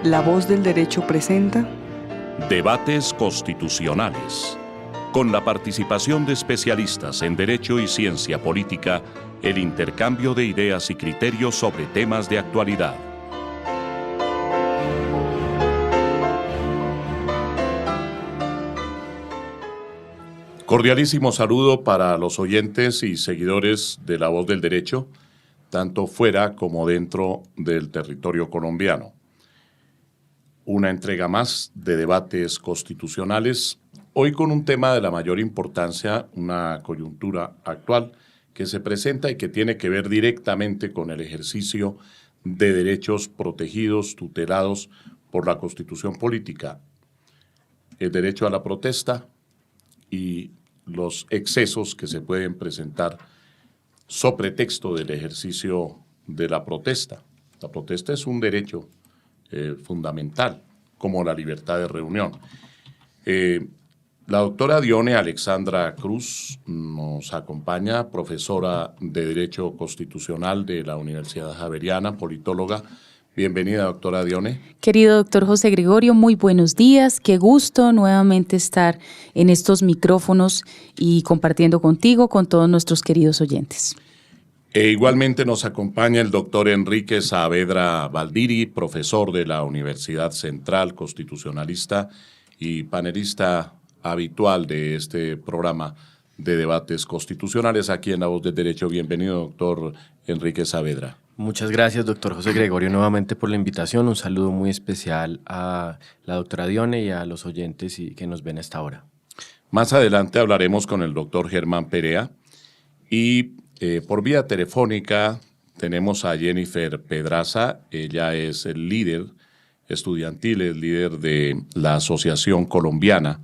La Voz del Derecho presenta Debates Constitucionales. Con la participación de especialistas en Derecho y Ciencia Política, el intercambio de ideas y criterios sobre temas de actualidad. Cordialísimo saludo para los oyentes y seguidores de La Voz del Derecho, tanto fuera como dentro del territorio colombiano. Una entrega más de debates constitucionales, hoy con un tema de la mayor importancia, una coyuntura actual que se presenta y que tiene que ver directamente con el ejercicio de derechos protegidos, tutelados por la Constitución política, el derecho a la protesta y los excesos que se pueden presentar sobre texto del ejercicio de la protesta. La protesta es un derecho fundamental, como la libertad de reunión. La doctora Dione Alexandra Cruz nos acompaña, profesora de Derecho Constitucional de la Universidad Javeriana, politóloga. Bienvenida, doctora Dione. Querido doctor José Gregorio, muy buenos días. Qué gusto nuevamente estar en estos micrófonos y compartiendo contigo, con todos nuestros queridos oyentes. Igualmente nos acompaña el doctor Enrique Saavedra Valdiri, profesor de la Universidad Central, constitucionalista y panelista habitual de este programa de debates constitucionales aquí en La Voz del Derecho. Bienvenido, doctor Enrique Saavedra. Muchas gracias, doctor José Gregorio, nuevamente por la invitación. Un saludo muy especial a la doctora Dione y a los oyentes que nos ven a esta hora. Más adelante hablaremos con el doctor Germán Perea y por vía telefónica tenemos a Jennifer Pedraza. Ella es el líder estudiantil, el líder de la Asociación Colombiana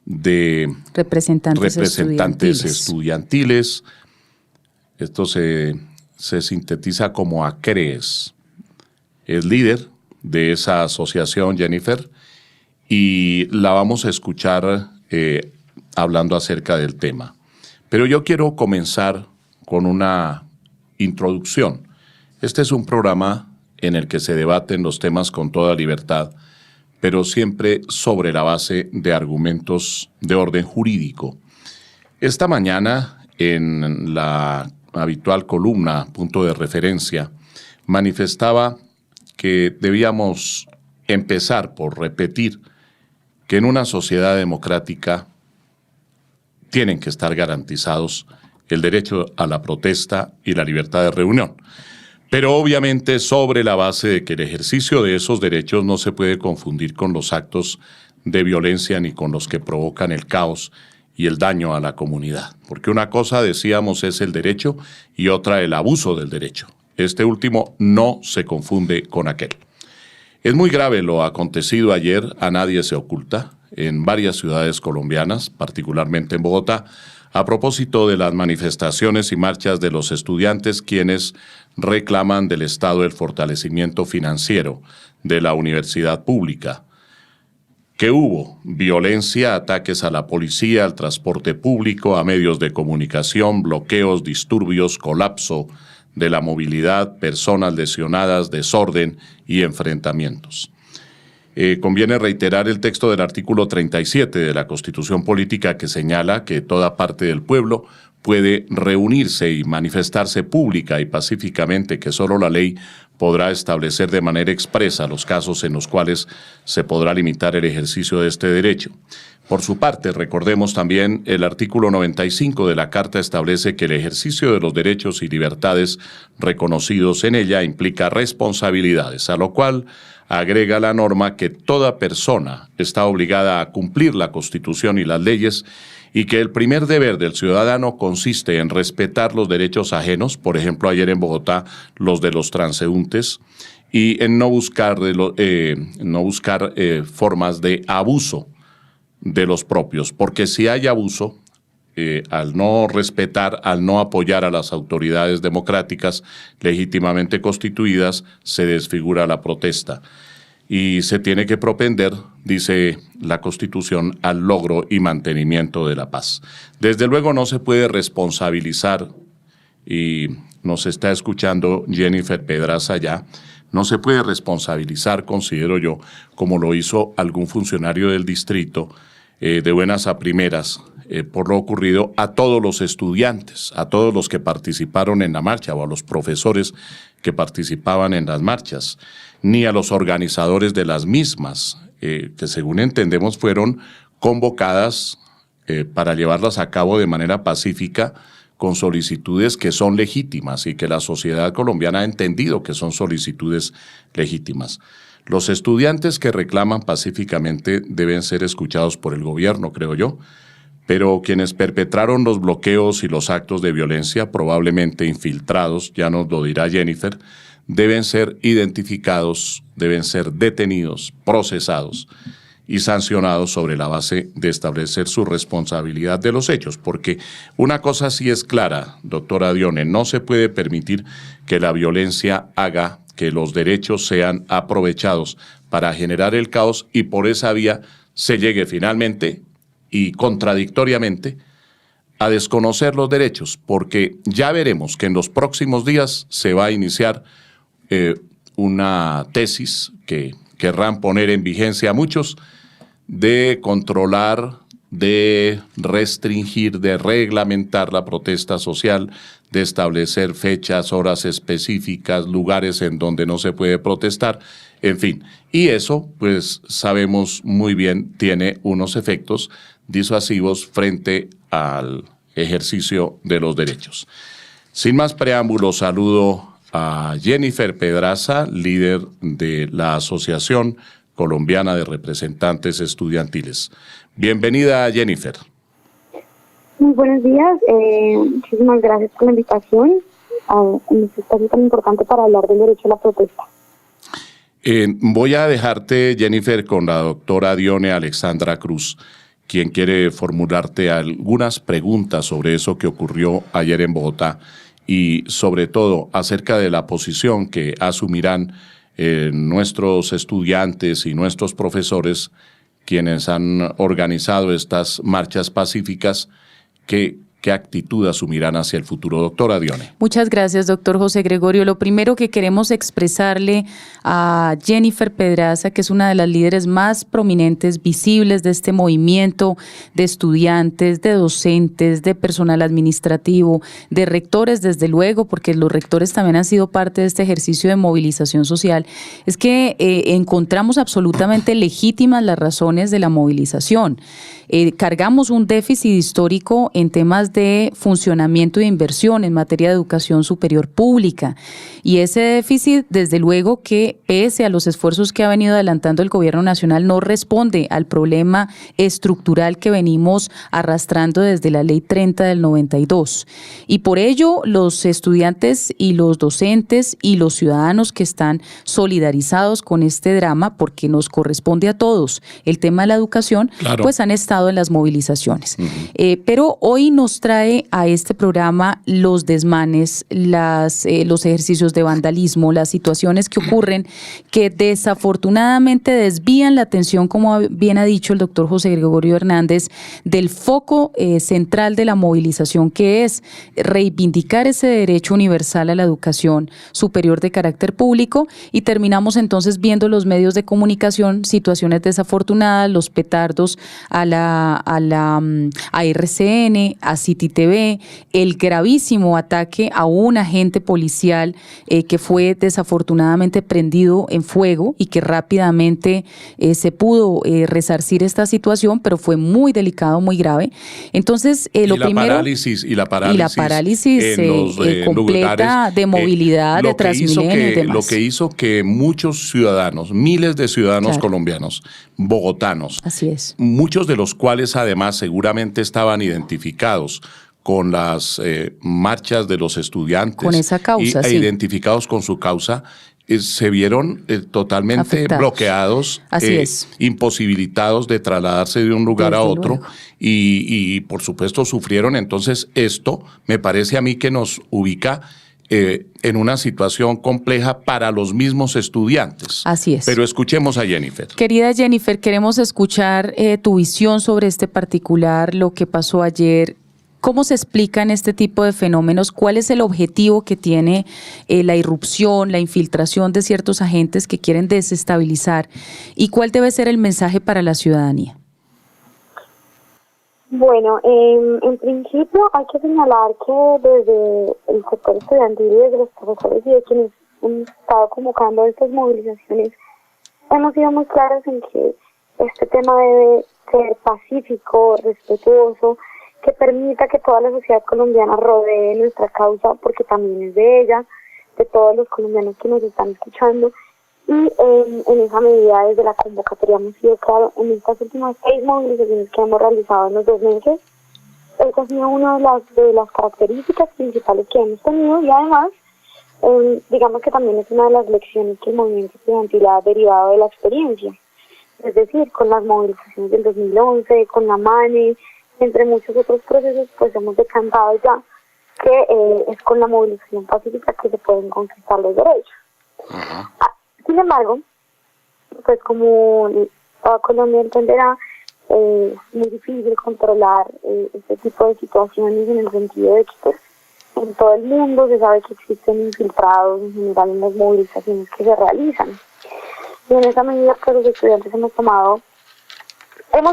de Representantes Estudiantiles. Esto se sintetiza como ACREES. Es líder de esa asociación, Jennifer, y la vamos a escuchar hablando acerca del tema. Pero yo quiero comenzar con una introducción. Este es un programa en el que se debaten los temas con toda libertad, pero siempre sobre la base de argumentos de orden jurídico. Esta mañana, en la habitual columna, punto de referencia, manifestaba que debíamos empezar por repetir que en una sociedad democrática tienen que estar garantizados el derecho a la protesta y la libertad de reunión. Pero obviamente sobre la base de que el ejercicio de esos derechos no se puede confundir con los actos de violencia ni con los que provocan el caos y el daño a la comunidad. Porque una cosa, decíamos, es el derecho y otra el abuso del derecho. Este último no se confunde con aquel. Es muy grave lo acontecido ayer, a nadie se oculta, en varias ciudades colombianas, particularmente en Bogotá, a propósito de las manifestaciones y marchas de los estudiantes quienes reclaman del Estado el fortalecimiento financiero de la universidad pública. Que hubo violencia, ataques a la policía, al transporte público, a medios de comunicación, bloqueos, disturbios, colapso de la movilidad, personas lesionadas, desorden y enfrentamientos. Conviene reiterar el texto del artículo 37 de la Constitución Política que señala que toda parte del pueblo puede reunirse y manifestarse pública y pacíficamente, que solo la ley podrá establecer de manera expresa los casos en los cuales se podrá limitar el ejercicio de este derecho. Por su parte, recordemos también el artículo 95 de la Carta establece que el ejercicio de los derechos y libertades reconocidos en ella implica responsabilidades, a lo cual agrega la norma que toda persona está obligada a cumplir la Constitución y las leyes y que el primer deber del ciudadano consiste en respetar los derechos ajenos, por ejemplo, ayer en Bogotá, los de los transeúntes, y en no buscar formas de abuso de los propios, porque si hay abuso, al no respetar, al no apoyar a las autoridades democráticas legítimamente constituidas, se desfigura la protesta. Y se tiene que propender, dice la Constitución, al logro y mantenimiento de la paz. Desde luego no se puede responsabilizar, y nos está escuchando Jennifer Pedraza ya, No se puede responsabilizar, considero yo, como lo hizo algún funcionario del distrito, de buenas a primeras, por lo ocurrido a todos los estudiantes, a todos los que participaron en la marcha o a los profesores que participaban en las marchas, ni a los organizadores de las mismas, que según entendemos fueron convocadas para llevarlas a cabo de manera pacífica con solicitudes que son legítimas y que la sociedad colombiana ha entendido que son solicitudes legítimas. Los estudiantes que reclaman pacíficamente deben ser escuchados por el gobierno, creo yo, pero quienes perpetraron los bloqueos y los actos de violencia, probablemente infiltrados, ya nos lo dirá Jennifer, deben ser identificados, deben ser detenidos, procesados y sancionados sobre la base de establecer su responsabilidad de los hechos, porque una cosa sí es clara, doctora Dione, no se puede permitir que la violencia haga que los derechos sean aprovechados para generar el caos y por esa vía se llegue finalmente y contradictoriamente a desconocer los derechos, porque ya veremos que en los próximos días se va a iniciar una tesis que querrán poner en vigencia a muchos de controlar, de restringir, de reglamentar la protesta social, de establecer fechas, horas específicas, lugares en donde no se puede protestar, en fin. Y eso, pues sabemos muy bien, tiene unos efectos disuasivos frente al ejercicio de los derechos. Sin más preámbulos, saludo a Jennifer Pedraza, líder de la Asociación Colombiana de Representantes Estudiantiles. Bienvenida, Jennifer. Muy buenos días, muchísimas gracias por la invitación a este espacio tan importante para hablar del derecho a la protesta. Voy a dejarte, Jennifer, con la doctora Dione Alexandra Cruz, quien quiere formularte algunas preguntas sobre eso que ocurrió ayer en Bogotá y sobre todo acerca de la posición que asumirán nuestros estudiantes y nuestros profesores, quienes han organizado estas marchas pacíficas. ¿Qué actitud asumirán hacia el futuro, doctora Dione? Muchas gracias, doctor José Gregorio. Lo primero que queremos expresarle a Jennifer Pedraza, que es una de las líderes más prominentes, visibles de este movimiento de estudiantes, de docentes, de personal administrativo, de rectores, desde luego, porque los rectores también han sido parte de este ejercicio de movilización social, es que encontramos absolutamente legítimas las razones de la movilización. Cargamos un déficit histórico en temas de funcionamiento e inversión en materia de educación superior pública. Y ese déficit, desde luego que pese a los esfuerzos que ha venido adelantando el gobierno nacional, no responde al problema estructural que venimos arrastrando desde la Ley 30 del 92. Y por ello, los estudiantes y los docentes y los ciudadanos que están solidarizados con este drama, porque nos corresponde a todos el tema de la educación, claro, pues han estado en las movilizaciones. Pero hoy nos trae a este programa los desmanes, los ejercicios de vandalismo, las situaciones que ocurren que desafortunadamente desvían la atención, como bien ha dicho el doctor José Gregorio Hernández, del foco central de la movilización, que es reivindicar ese derecho universal a la educación superior de carácter público, y terminamos entonces viendo los medios de comunicación situaciones desafortunadas, los petardos a RCN, a City TV, el gravísimo ataque a un agente policial que fue desafortunadamente prendido en fuego y que rápidamente se pudo resarcir esta situación, pero fue muy delicado, muy grave. Entonces, lo primero... Y la parálisis completa de movilidad, de Transmilenio y demás. Lo que hizo que muchos ciudadanos, miles de ciudadanos, claro, colombianos, bogotanos, así es, muchos de los cuales además seguramente estaban identificados con las marchas de los estudiantes, con esa causa, sí, identificados con su causa, se vieron totalmente afectados, bloqueados, imposibilitados de trasladarse de un lugar a otro y por supuesto sufrieron. Entonces esto me parece a mí que nos ubica en una situación compleja para los mismos estudiantes. Así es. Pero escuchemos a Jennifer. Querida Jennifer, queremos escuchar tu visión sobre este particular, lo que pasó ayer. ¿Cómo se explican este tipo de fenómenos? ¿Cuál es el objetivo que tiene la irrupción, la infiltración de ciertos agentes que quieren desestabilizar? ¿Y cuál debe ser el mensaje para la ciudadanía? Bueno, en principio hay que señalar que desde el sector estudiantil y desde los profesores y de quienes han estado convocando estas movilizaciones, hemos sido muy claros en que este tema debe ser pacífico, respetuoso, que permita que toda la sociedad colombiana rodee nuestra causa, porque también es de ella, de todos los colombianos que nos están escuchando. Y en esa medida, desde la convocatoria hemos sido claros en estas últimas 6 movilizaciones que hemos realizado en los 2 meses. Esta ha sido una de las características principales que hemos tenido, y además, digamos que también es una de las lecciones que el movimiento estudiantil ha derivado de la experiencia. Es decir, con las movilizaciones del 2011, con la MANE, entre muchos otros procesos, pues hemos decantado ya que es con la movilización pacífica que se pueden conquistar los derechos. Sin embargo, pues como toda Colombia entenderá, es muy difícil controlar este tipo de situaciones, en el sentido de que pues, en todo el mundo se sabe que existen infiltrados en general en las movilizaciones que se realizan. Y en esa medida, pues los estudiantes hemos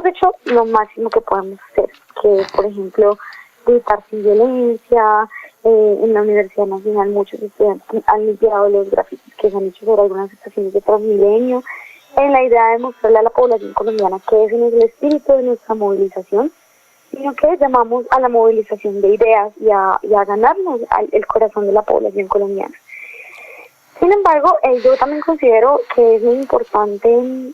hecho lo máximo que podemos hacer, que por ejemplo, gritar sin violencia. En la Universidad Nacional muchos estudiantes han limpiado los grafitis que se han hecho sobre algunas estaciones de Transmilenio, en la idea de mostrarle a la población colombiana que ese no es el espíritu de nuestra movilización, sino que llamamos a la movilización de ideas y a ganarnos el corazón de la población colombiana. Sin embargo, yo también considero que es muy importante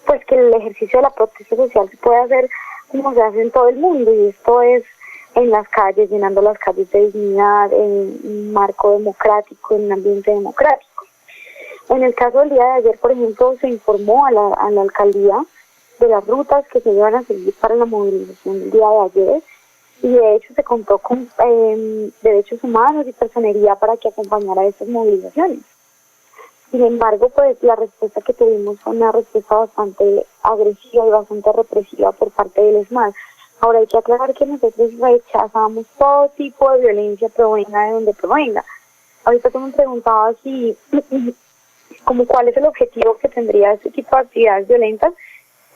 pues que el ejercicio de la protesta social se pueda hacer como se hace en todo el mundo, y esto es en las calles, llenando las calles de dignidad, en un marco democrático, en un ambiente democrático. En el caso del día de ayer, por ejemplo, se informó a la alcaldía de las rutas que se iban a seguir para la movilización del día de ayer, y de hecho se contó con derechos humanos y personería para que acompañara a estas movilizaciones. Sin embargo, pues la respuesta que tuvimos fue una respuesta bastante agresiva y bastante represiva por parte del ESMAD. Ahora hay que aclarar que nosotros rechazamos todo tipo de violencia, provenga de donde provenga. Ahorita tú me preguntabas como cuál es el objetivo que tendría este tipo de actividades violentas.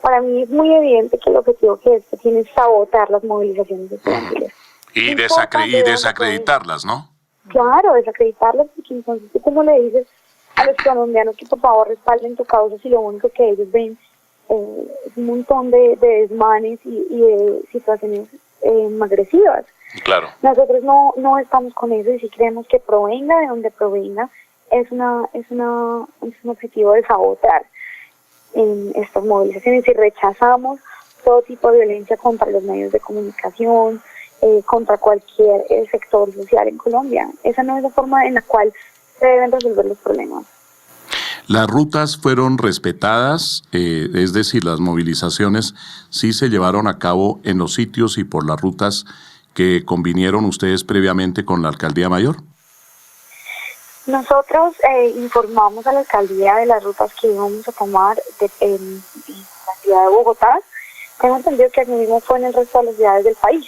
Para mí es muy evidente que el objetivo que esto tiene es sabotear las movilizaciones estudiantiles. Y desacreditarlas, ¿no? Claro, desacreditarlas, porque entonces tú como le dices a los colombianos que por favor respalden tu causa si lo único que ellos ven es un montón de desmanes y de situaciones agresivas. Claro. Nosotros no estamos con eso, y si creemos que provenga de donde provenga, es un objetivo de sabotear en estas movilizaciones, y rechazamos todo tipo de violencia contra los medios de comunicación, contra cualquier sector social en Colombia. Esa no es la forma en la cual se deben resolver los problemas. Las rutas fueron respetadas, es decir, las movilizaciones sí se llevaron a cabo en los sitios y por las rutas que convinieron ustedes previamente con la Alcaldía Mayor. Nosotros informamos a la alcaldía de las rutas que íbamos a tomar en la ciudad de Bogotá. Tengo entendido que así mismo fue en el resto de las ciudades del país.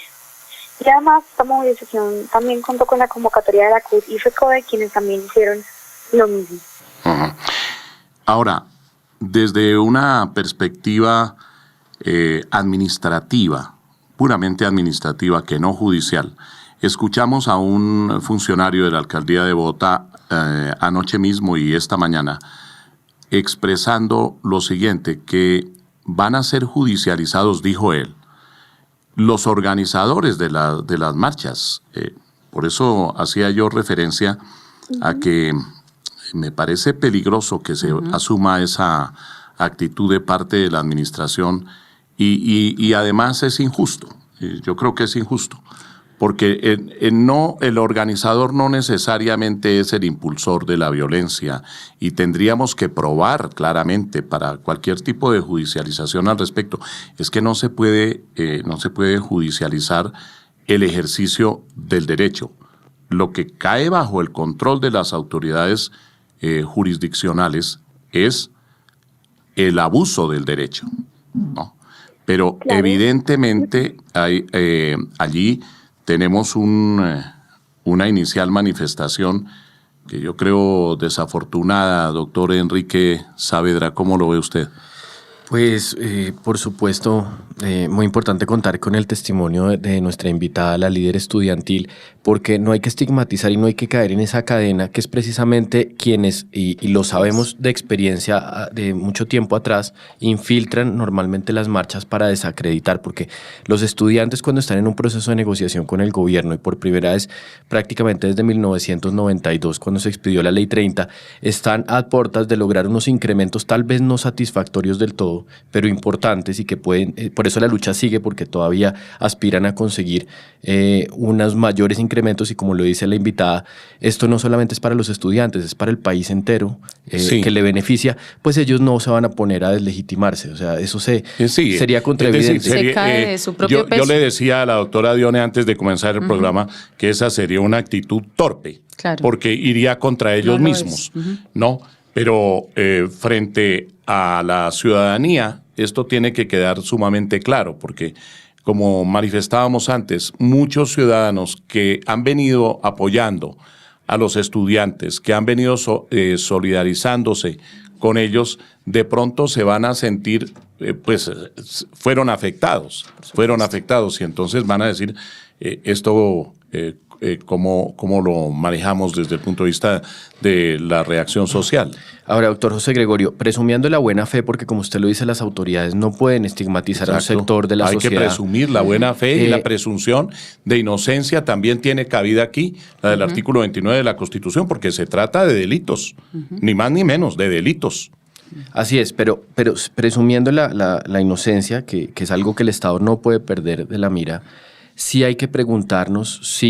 Y además, esta movilización también contó con la convocatoria de la CUT y FECODE, quienes también hicieron lo mismo. Uh-huh. Ahora, desde una perspectiva administrativa, puramente administrativa, que no judicial, escuchamos a un funcionario de la Alcaldía de Bogotá anoche mismo y esta mañana expresando lo siguiente, que van a ser judicializados, dijo él, los organizadores de las marchas. Por eso hacía yo referencia a que me parece peligroso que se asuma esa actitud de parte de la administración y además es injusto. Yo creo que es injusto, porque el organizador no necesariamente es el impulsor de la violencia y tendríamos que probar claramente para cualquier tipo de judicialización al respecto. Es que no se puede judicializar el ejercicio del derecho. Lo que cae bajo el control de las autoridades jurisdiccionales es el abuso del derecho, ¿no? Pero claro, evidentemente hay allí tenemos una inicial manifestación que yo creo desafortunada, doctor Enrique Saavedra. ¿Cómo lo ve usted? Pues, por supuesto, muy importante contar con el testimonio de nuestra invitada, la líder estudiantil, porque no hay que estigmatizar y no hay que caer en esa cadena que es precisamente quienes, y lo sabemos de experiencia de mucho tiempo atrás, infiltran normalmente las marchas para desacreditar, porque los estudiantes cuando están en un proceso de negociación con el gobierno y por primera vez prácticamente desde 1992, cuando se expidió la Ley 30, están a puertas de lograr unos incrementos tal vez no satisfactorios del todo, pero importantes y que pueden, por eso la lucha sigue, porque todavía aspiran a conseguir unos mayores incrementos y como lo dice la invitada, esto no solamente es para los estudiantes, es para el país entero que le beneficia, pues ellos no se van a poner a deslegitimarse, o sea, eso sería contraevidente. Se cae de su propio peso. Yo le decía a la doctora Dione antes de comenzar el programa que esa sería una actitud torpe, porque iría contra ellos mismos, ¿no? Pero frente a la ciudadanía, esto tiene que quedar sumamente claro, porque como manifestábamos antes, muchos ciudadanos que han venido apoyando a los estudiantes, que han venido solidarizándose con ellos, de pronto se van a sentir, fueron afectados y entonces van a decir, esto... ¿Cómo lo manejamos desde el punto de vista de la reacción social? Ahora, doctor José Gregorio, presumiendo la buena fe, porque como usted lo dice, las autoridades no pueden estigmatizar a un sector de la sociedad. Hay que presumir la buena fe y la presunción de inocencia también tiene cabida aquí, la del artículo 29 de la Constitución, porque se trata de delitos, ni más ni menos, de delitos. Así es, pero presumiendo la inocencia, que es algo que el Estado no puede perder de la mira, sí hay que preguntarnos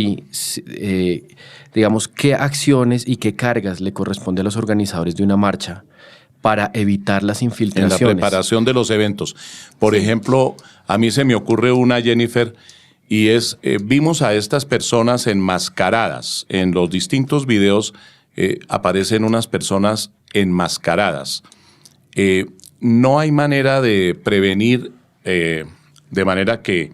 digamos, qué acciones y qué cargas le corresponde a los organizadores de una marcha para evitar las infiltraciones. En la preparación de los eventos. Por ejemplo, a mí se me ocurre una, Jennifer, y es, vimos a estas personas enmascaradas. En los distintos videos aparecen unas personas enmascaradas. No hay manera de prevenir de manera que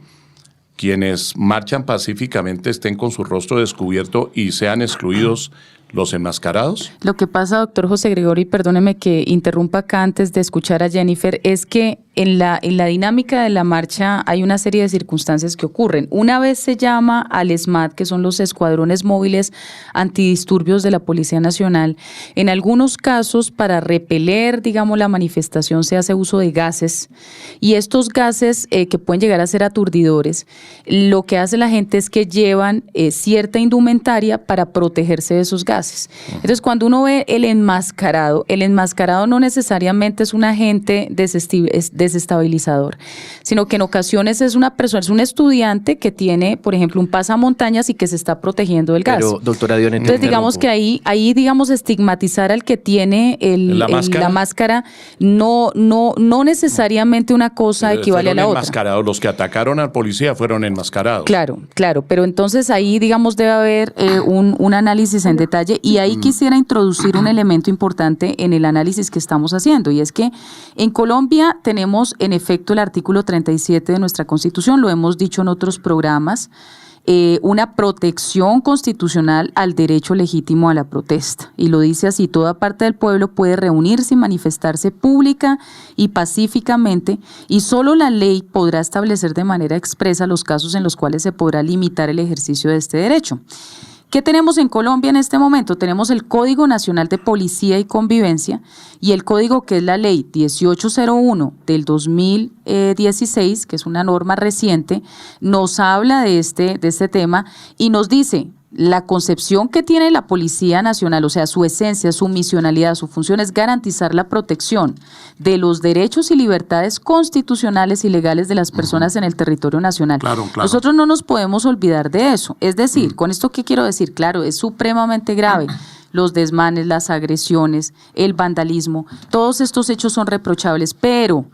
quienes marchan pacíficamente estén con su rostro descubierto y sean excluidos los enmascarados. Lo que pasa, doctor José Gregorio, y perdóneme que interrumpa acá antes de escuchar a Jennifer, es que en la dinámica de la marcha hay una serie de circunstancias que ocurren. Una vez se llama al ESMAD, que son los escuadrones móviles antidisturbios de la Policía Nacional. En algunos casos, para repeler, digamos, la manifestación, se hace uso de gases, y estos gases que pueden llegar a ser aturdidores, lo que hace la gente es que llevan cierta indumentaria para protegerse de esos gases. Entonces, cuando uno ve el enmascarado no necesariamente es un agente desestabilizador, sino que en ocasiones es una persona, es un estudiante que tiene, por ejemplo, un pasamontañas y que se está protegiendo del gas. Pero, doctora Dione, entonces digamos que ahí digamos estigmatizar al que tiene la máscara no necesariamente una cosa equivale a la otra. Enmascarados, los que atacaron al policía fueron enmascarados. Claro, pero entonces ahí digamos debe haber un análisis en detalle, y ahí quisiera introducir un elemento importante en el análisis que estamos haciendo, y es que en Colombia tenemos en efecto el artículo 37 de nuestra Constitución, lo hemos dicho en otros programas, una protección constitucional al derecho legítimo a la protesta. Y lo dice así: toda parte del pueblo puede reunirse y manifestarse pública y pacíficamente, y solo la ley podrá establecer de manera expresa los casos en los cuales se podrá limitar el ejercicio de este derecho. ¿Qué tenemos en Colombia en este momento? Tenemos el Código Nacional de Policía y Convivencia y el código que es la Ley 1801 del 2016, que es una norma reciente, nos habla de este tema y nos dice: la concepción que tiene la Policía Nacional, o sea, su esencia, su misionalidad, su función es garantizar la protección de los derechos y libertades constitucionales y legales de las personas en el territorio nacional. Claro. Nosotros no nos podemos olvidar de eso. Es decir, ¿con esto qué quiero decir? Claro, es supremamente grave. Los desmanes, las agresiones, el vandalismo, todos estos hechos son reprochables, pero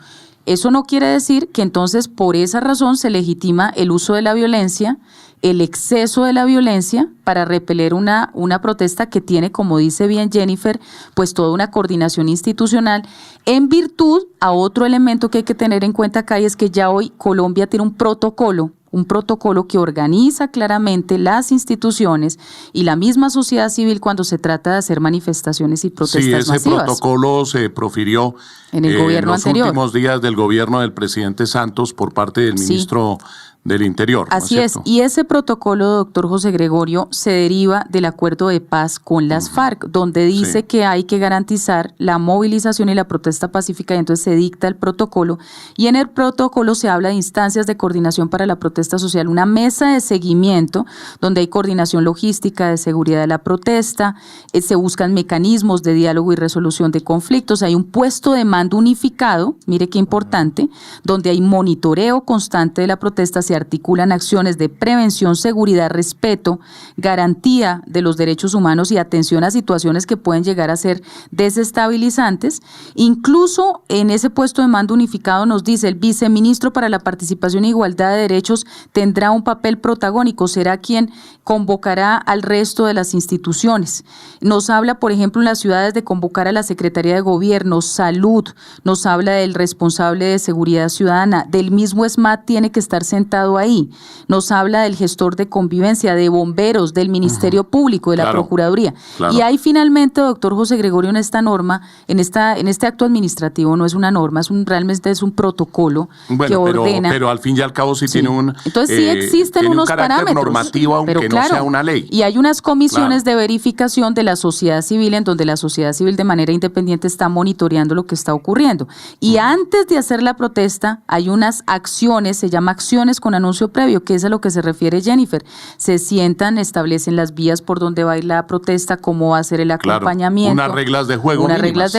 eso no quiere decir que entonces por esa razón se legitima el uso de la violencia, el exceso de la violencia para repeler una protesta que tiene, como dice bien Jennifer, pues toda una coordinación institucional, en virtud a otro elemento que hay que tener en cuenta acá, y es que ya hoy Colombia tiene un protocolo un protocolo que organiza claramente las instituciones y la misma sociedad civil cuando se trata de hacer manifestaciones y protestas masivas. Sí, ese protocolo se profirió en el gobierno en los anterior. últimos días del gobierno del presidente Santos por parte del ministro del Interior. Así es, y ese protocolo, doctor José Gregorio, se deriva del acuerdo de paz con las FARC, donde dice que hay que garantizar la movilización y la protesta pacífica, y entonces se dicta el protocolo, y en el protocolo se habla de instancias de coordinación para la protesta social, una mesa de seguimiento donde hay coordinación logística de seguridad de la protesta, se buscan mecanismos de diálogo y resolución de conflictos, hay un puesto de mando unificado, mire qué importante, donde hay monitoreo constante de la protesta, se articulan acciones de prevención, seguridad, respeto, garantía de los derechos humanos y atención a situaciones que pueden llegar a ser desestabilizantes. Incluso en ese puesto de mando unificado nos dice el viceministro para la participación e igualdad de derechos tendrá un papel protagónico, será quien convocará al resto de las instituciones. Nos habla, por ejemplo, en las ciudades de convocar a la Secretaría de Gobierno, Salud, nos habla del responsable de Seguridad Ciudadana, del mismo SMAT tiene que estar sentado ahí, nos habla del gestor de convivencia, de bomberos, del Ministerio Público, de la Procuraduría. Y ahí finalmente, doctor José Gregorio, en esta norma, en este acto administrativo, no es una norma, realmente es un protocolo que ordena. Pero al fin y al cabo tiene un entonces sí existen unos carácter parámetros normativo, aunque pero no sea una ley. Y hay unas comisiones de verificación de la sociedad civil en donde la sociedad civil de manera independiente está monitoreando lo que está ocurriendo. Y antes de hacer la protesta hay unas acciones, se llama acciones con anuncio previo, que es a lo que se refiere Jennifer. Se sientan, establecen las vías por donde va a ir la protesta, cómo va a ser el acompañamiento. Unas reglas de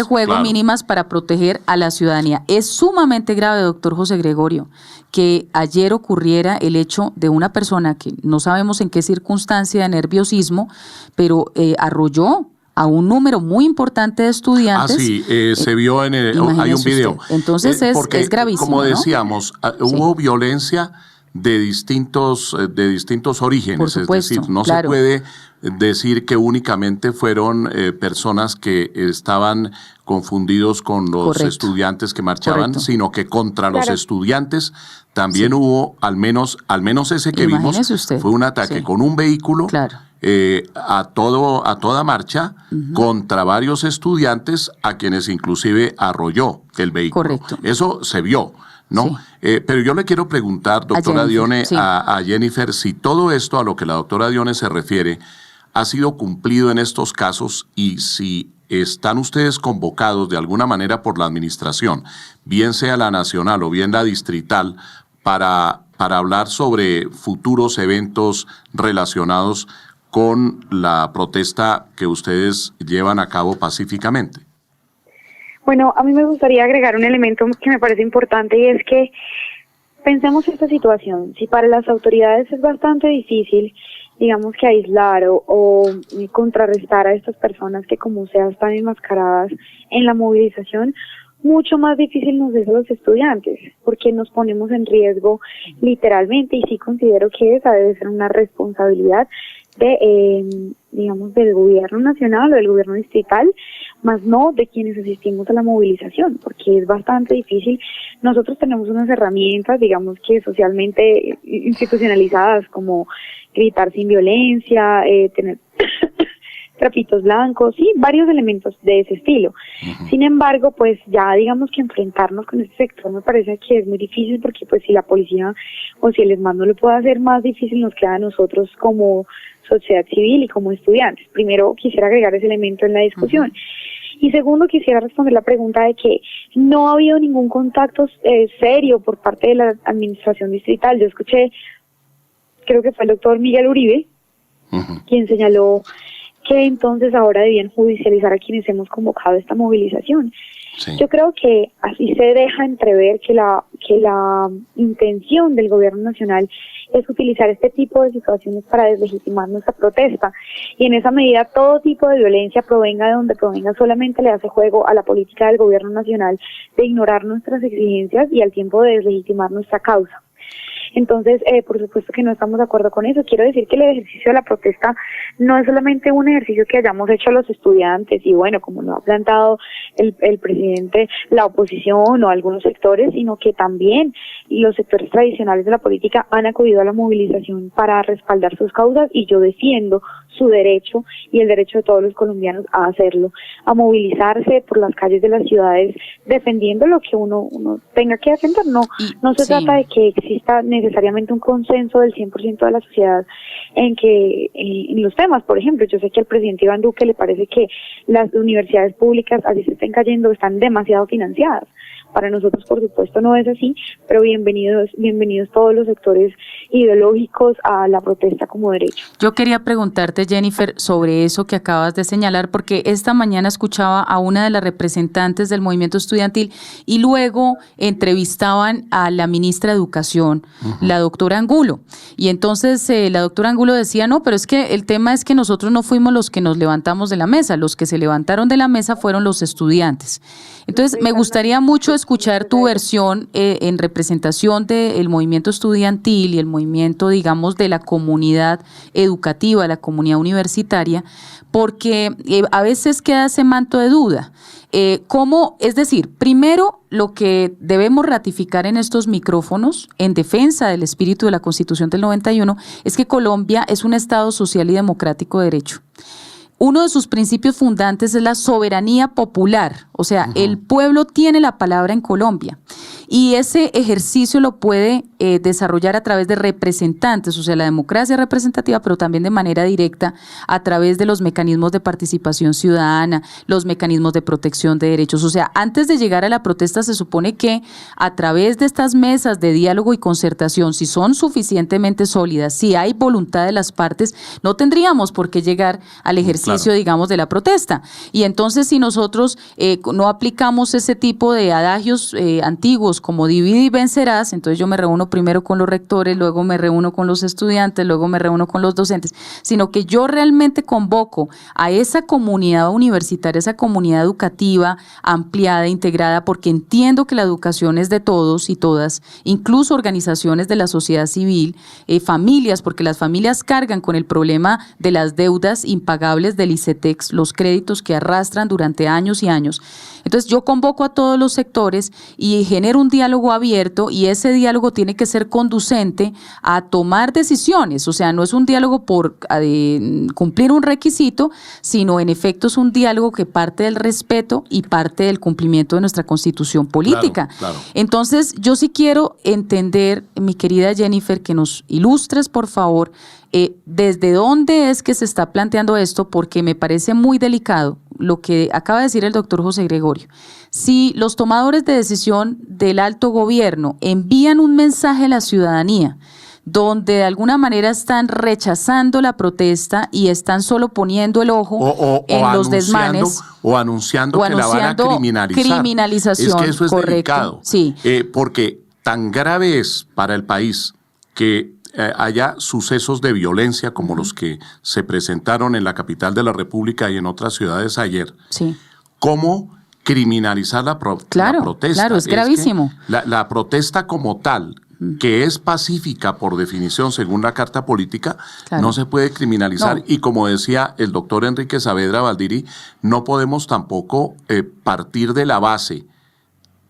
juego mínimas para proteger a la ciudadanía. Es sumamente grave, doctor José Gregorio, que ayer ocurriera el hecho de una persona que no sabemos en qué circunstancia de nerviosismo, pero arrolló a un número muy importante de estudiantes. Se vio hay un video. Usted. Entonces es gravísimo. Como decíamos, hubo violencia de distintos orígenes. Por supuesto, es decir, no se puede decir que únicamente fueron personas que estaban confundidos con los estudiantes que marchaban, sino que contra los estudiantes también hubo, al menos ese que vimos, fue un ataque con un vehículo a toda marcha contra varios estudiantes a quienes inclusive arrolló el vehículo. Eso se vio, ¿no? Pero yo le quiero preguntar, doctora Dione, a Jennifer, si todo esto a lo que la doctora Dione se refiere ha sido cumplido en estos casos y si están ustedes convocados de alguna manera por la administración, bien sea la nacional o bien la distrital, para hablar sobre futuros eventos relacionados con la protesta que ustedes llevan a cabo pacíficamente. Bueno, a mí me gustaría agregar un elemento que me parece importante y es que pensemos esta situación. Si para las autoridades es bastante difícil, digamos que aislar o contrarrestar a estas personas que como sea están enmascaradas en la movilización, mucho más difícil nos es a los estudiantes, porque nos ponemos en riesgo literalmente, y sí considero que esa debe ser una responsabilidad del gobierno nacional o del gobierno distrital, más no de quienes asistimos a la movilización, porque es bastante difícil. Nosotros tenemos unas herramientas, digamos que socialmente institucionalizadas, como gritar sin violencia, tener trapitos blancos, sí, varios elementos de ese estilo. Sin embargo, pues ya digamos que enfrentarnos con este sector me parece que es muy difícil, porque pues si la policía o si el ESMAD no lo puede hacer, más difícil nos queda a nosotros como sociedad civil y como estudiantes. Primero, quisiera agregar ese elemento en la discusión. Y segundo, quisiera responder la pregunta de que no ha habido ningún contacto serio por parte de la administración distrital. Yo escuché, creo que fue el doctor Miguel Uribe, quien señaló que entonces ahora debían judicializar a quienes hemos convocado esta movilización. Yo creo que así se deja entrever que la intención del gobierno nacional es utilizar este tipo de situaciones para deslegitimar nuestra protesta, y en esa medida todo tipo de violencia, provenga de donde provenga, solamente le hace juego a la política del gobierno nacional de ignorar nuestras exigencias y al tiempo de deslegitimar nuestra causa. Entonces, por supuesto que no estamos de acuerdo con eso. Quiero decir que el ejercicio de la protesta no es solamente un ejercicio que hayamos hecho los estudiantes y bueno, como lo ha planteado el presidente, la oposición o algunos sectores, sino que también los sectores tradicionales de la política han acudido a la movilización para respaldar sus causas, y yo defiendo su derecho y el derecho de todos los colombianos a hacerlo, a movilizarse por las calles de las ciudades defendiendo lo que uno tenga que defender. No se trata de que exista necesariamente un consenso del 100% de la sociedad en los temas. Por ejemplo, yo sé que al presidente Iván Duque le parece que las universidades públicas, así se estén cayendo, están demasiado financiadas. Para nosotros, por supuesto, no es así, pero bienvenidos todos los sectores ideológicos a la protesta como derecho. Yo quería preguntarte, Jennifer, sobre eso que acabas de señalar, porque esta mañana escuchaba a una de las representantes del movimiento estudiantil y luego entrevistaban a la ministra de Educación, la doctora Angulo. Y entonces la doctora Angulo decía, no, pero es que el tema es que nosotros no fuimos los que nos levantamos de la mesa, los que se levantaron de la mesa fueron los estudiantes. Entonces, me gustaría mucho escuchar tu versión en representación del movimiento estudiantil y el movimiento, digamos, de la comunidad educativa, la comunidad universitaria, porque a veces queda ese manto de duda. ¿Cómo? Es decir, primero, lo que debemos ratificar en estos micrófonos, en defensa del espíritu de la Constitución del 91, es que Colombia es un Estado social y democrático de derecho. Uno de sus principios fundantes es la soberanía popular, o sea, el pueblo tiene la palabra en Colombia y ese ejercicio lo puede desarrollar a través de representantes, o sea, la democracia representativa, pero también de manera directa a través de los mecanismos de participación ciudadana, los mecanismos de protección de derechos. O sea, antes de llegar a la protesta se supone que a través de estas mesas de diálogo y concertación, si son suficientemente sólidas, si hay voluntad de las partes, no tendríamos por qué llegar al ejercicio, digamos, de la protesta. Y entonces, si nosotros no aplicamos ese tipo de adagios antiguos como divide y vencerás, entonces yo me reúno primero con los rectores, luego me reúno con los estudiantes, luego me reúno con los docentes, sino que yo realmente convoco a esa comunidad universitaria, esa comunidad educativa ampliada, integrada, porque entiendo que la educación es de todos y todas, incluso organizaciones de la sociedad civil, familias, porque las familias cargan con el problema de las deudas impagables del ICETEX, los créditos que arrastran durante años y años. Entonces yo convoco a todos los sectores y genero un diálogo abierto, y ese diálogo tiene que ser conducente a tomar decisiones. O sea, no es un diálogo por cumplir un requisito, sino en efecto es un diálogo que parte del respeto y parte del cumplimiento de nuestra Constitución política. Claro. Entonces yo sí quiero entender, mi querida Jennifer, que nos ilustres, por favor, desde dónde es que se está planteando esto, porque me parece muy delicado lo que acaba de decir el doctor José Gregorio. Si los tomadores de decisión del alto gobierno envían un mensaje a la ciudadanía donde de alguna manera están rechazando la protesta y están solo poniendo el ojo en los desmanes. O anunciando que la van a criminalizar. Criminalización, es que eso es correcto, delicado. sí. Porque tan grave es para el país que haya sucesos de violencia como los que se presentaron en la capital de la República y en otras ciudades ayer. Sí. ¿Cómo criminalizar la protesta? Claro, es gravísimo. La protesta como tal, que es pacífica por definición según la Carta Política, no se puede criminalizar. No. Y como decía el doctor Enrique Saavedra Valdiri, no podemos tampoco partir de la base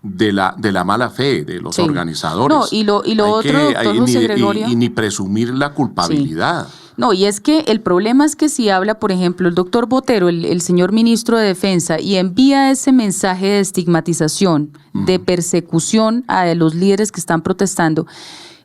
de la mala fe de los organizadores. No, y lo otro, doctor José Gregorio, y ni presumir la culpabilidad. Sí. No, y es que el problema es que si habla, por ejemplo, el doctor Botero, el señor ministro de Defensa, y envía ese mensaje de estigmatización, de persecución a los líderes que están protestando,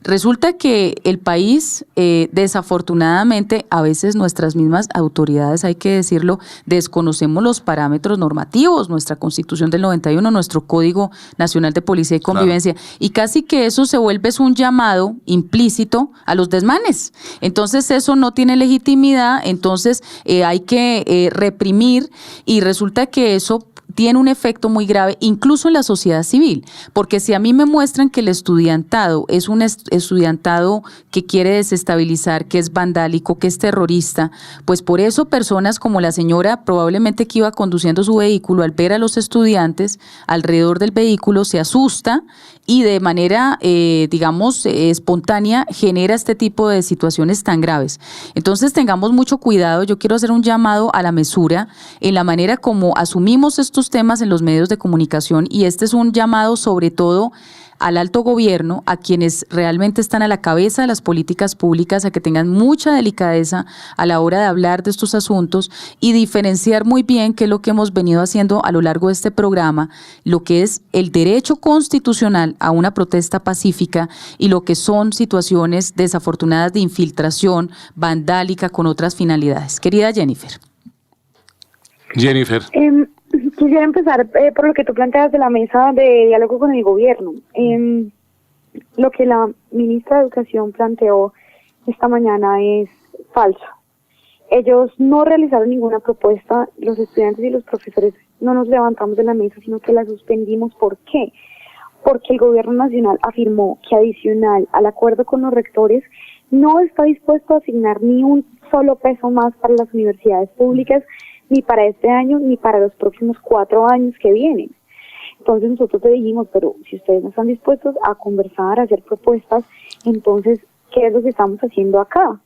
resulta que el país, desafortunadamente, a veces nuestras mismas autoridades, hay que decirlo, desconocemos los parámetros normativos, nuestra Constitución del 91, nuestro Código Nacional de Policía y Convivencia, y casi que eso se vuelve un llamado implícito a los desmanes. Entonces eso no tiene legitimidad, entonces hay que reprimir, y resulta que eso tiene un efecto muy grave, incluso en la sociedad civil, porque si a mí me muestran que el estudiantado es un estudiantado que quiere desestabilizar, que es vandálico, que es terrorista, pues por eso personas como la señora probablemente que iba conduciendo su vehículo, al ver a los estudiantes alrededor del vehículo, se asusta y de manera, espontánea, genera este tipo de situaciones tan graves. Entonces tengamos mucho cuidado. Yo quiero hacer un llamado a la mesura en la manera como asumimos estos temas en los medios de comunicación, y este es un llamado sobre todo al alto gobierno, a quienes realmente están a la cabeza de las políticas públicas, a que tengan mucha delicadeza a la hora de hablar de estos asuntos y diferenciar muy bien qué es lo que hemos venido haciendo a lo largo de este programa, lo que es el derecho constitucional a una protesta pacífica y lo que son situaciones desafortunadas de infiltración vandálica con otras finalidades. Querida Jennifer. Jennifer. Quisiera empezar por lo que tú planteas de la mesa de diálogo con el gobierno. Lo que la ministra de Educación planteó esta mañana es falso. Ellos no realizaron ninguna propuesta, los estudiantes y los profesores no nos levantamos de la mesa, sino que la suspendimos. ¿Por qué? Porque el gobierno nacional afirmó que adicional al acuerdo con los rectores no está dispuesto a asignar ni un solo peso más para las universidades públicas, ni para este año, ni para los próximos 4 años que vienen. Entonces nosotros le dijimos, pero si ustedes no están dispuestos a conversar, a hacer propuestas, entonces, ¿qué es lo que estamos haciendo acá?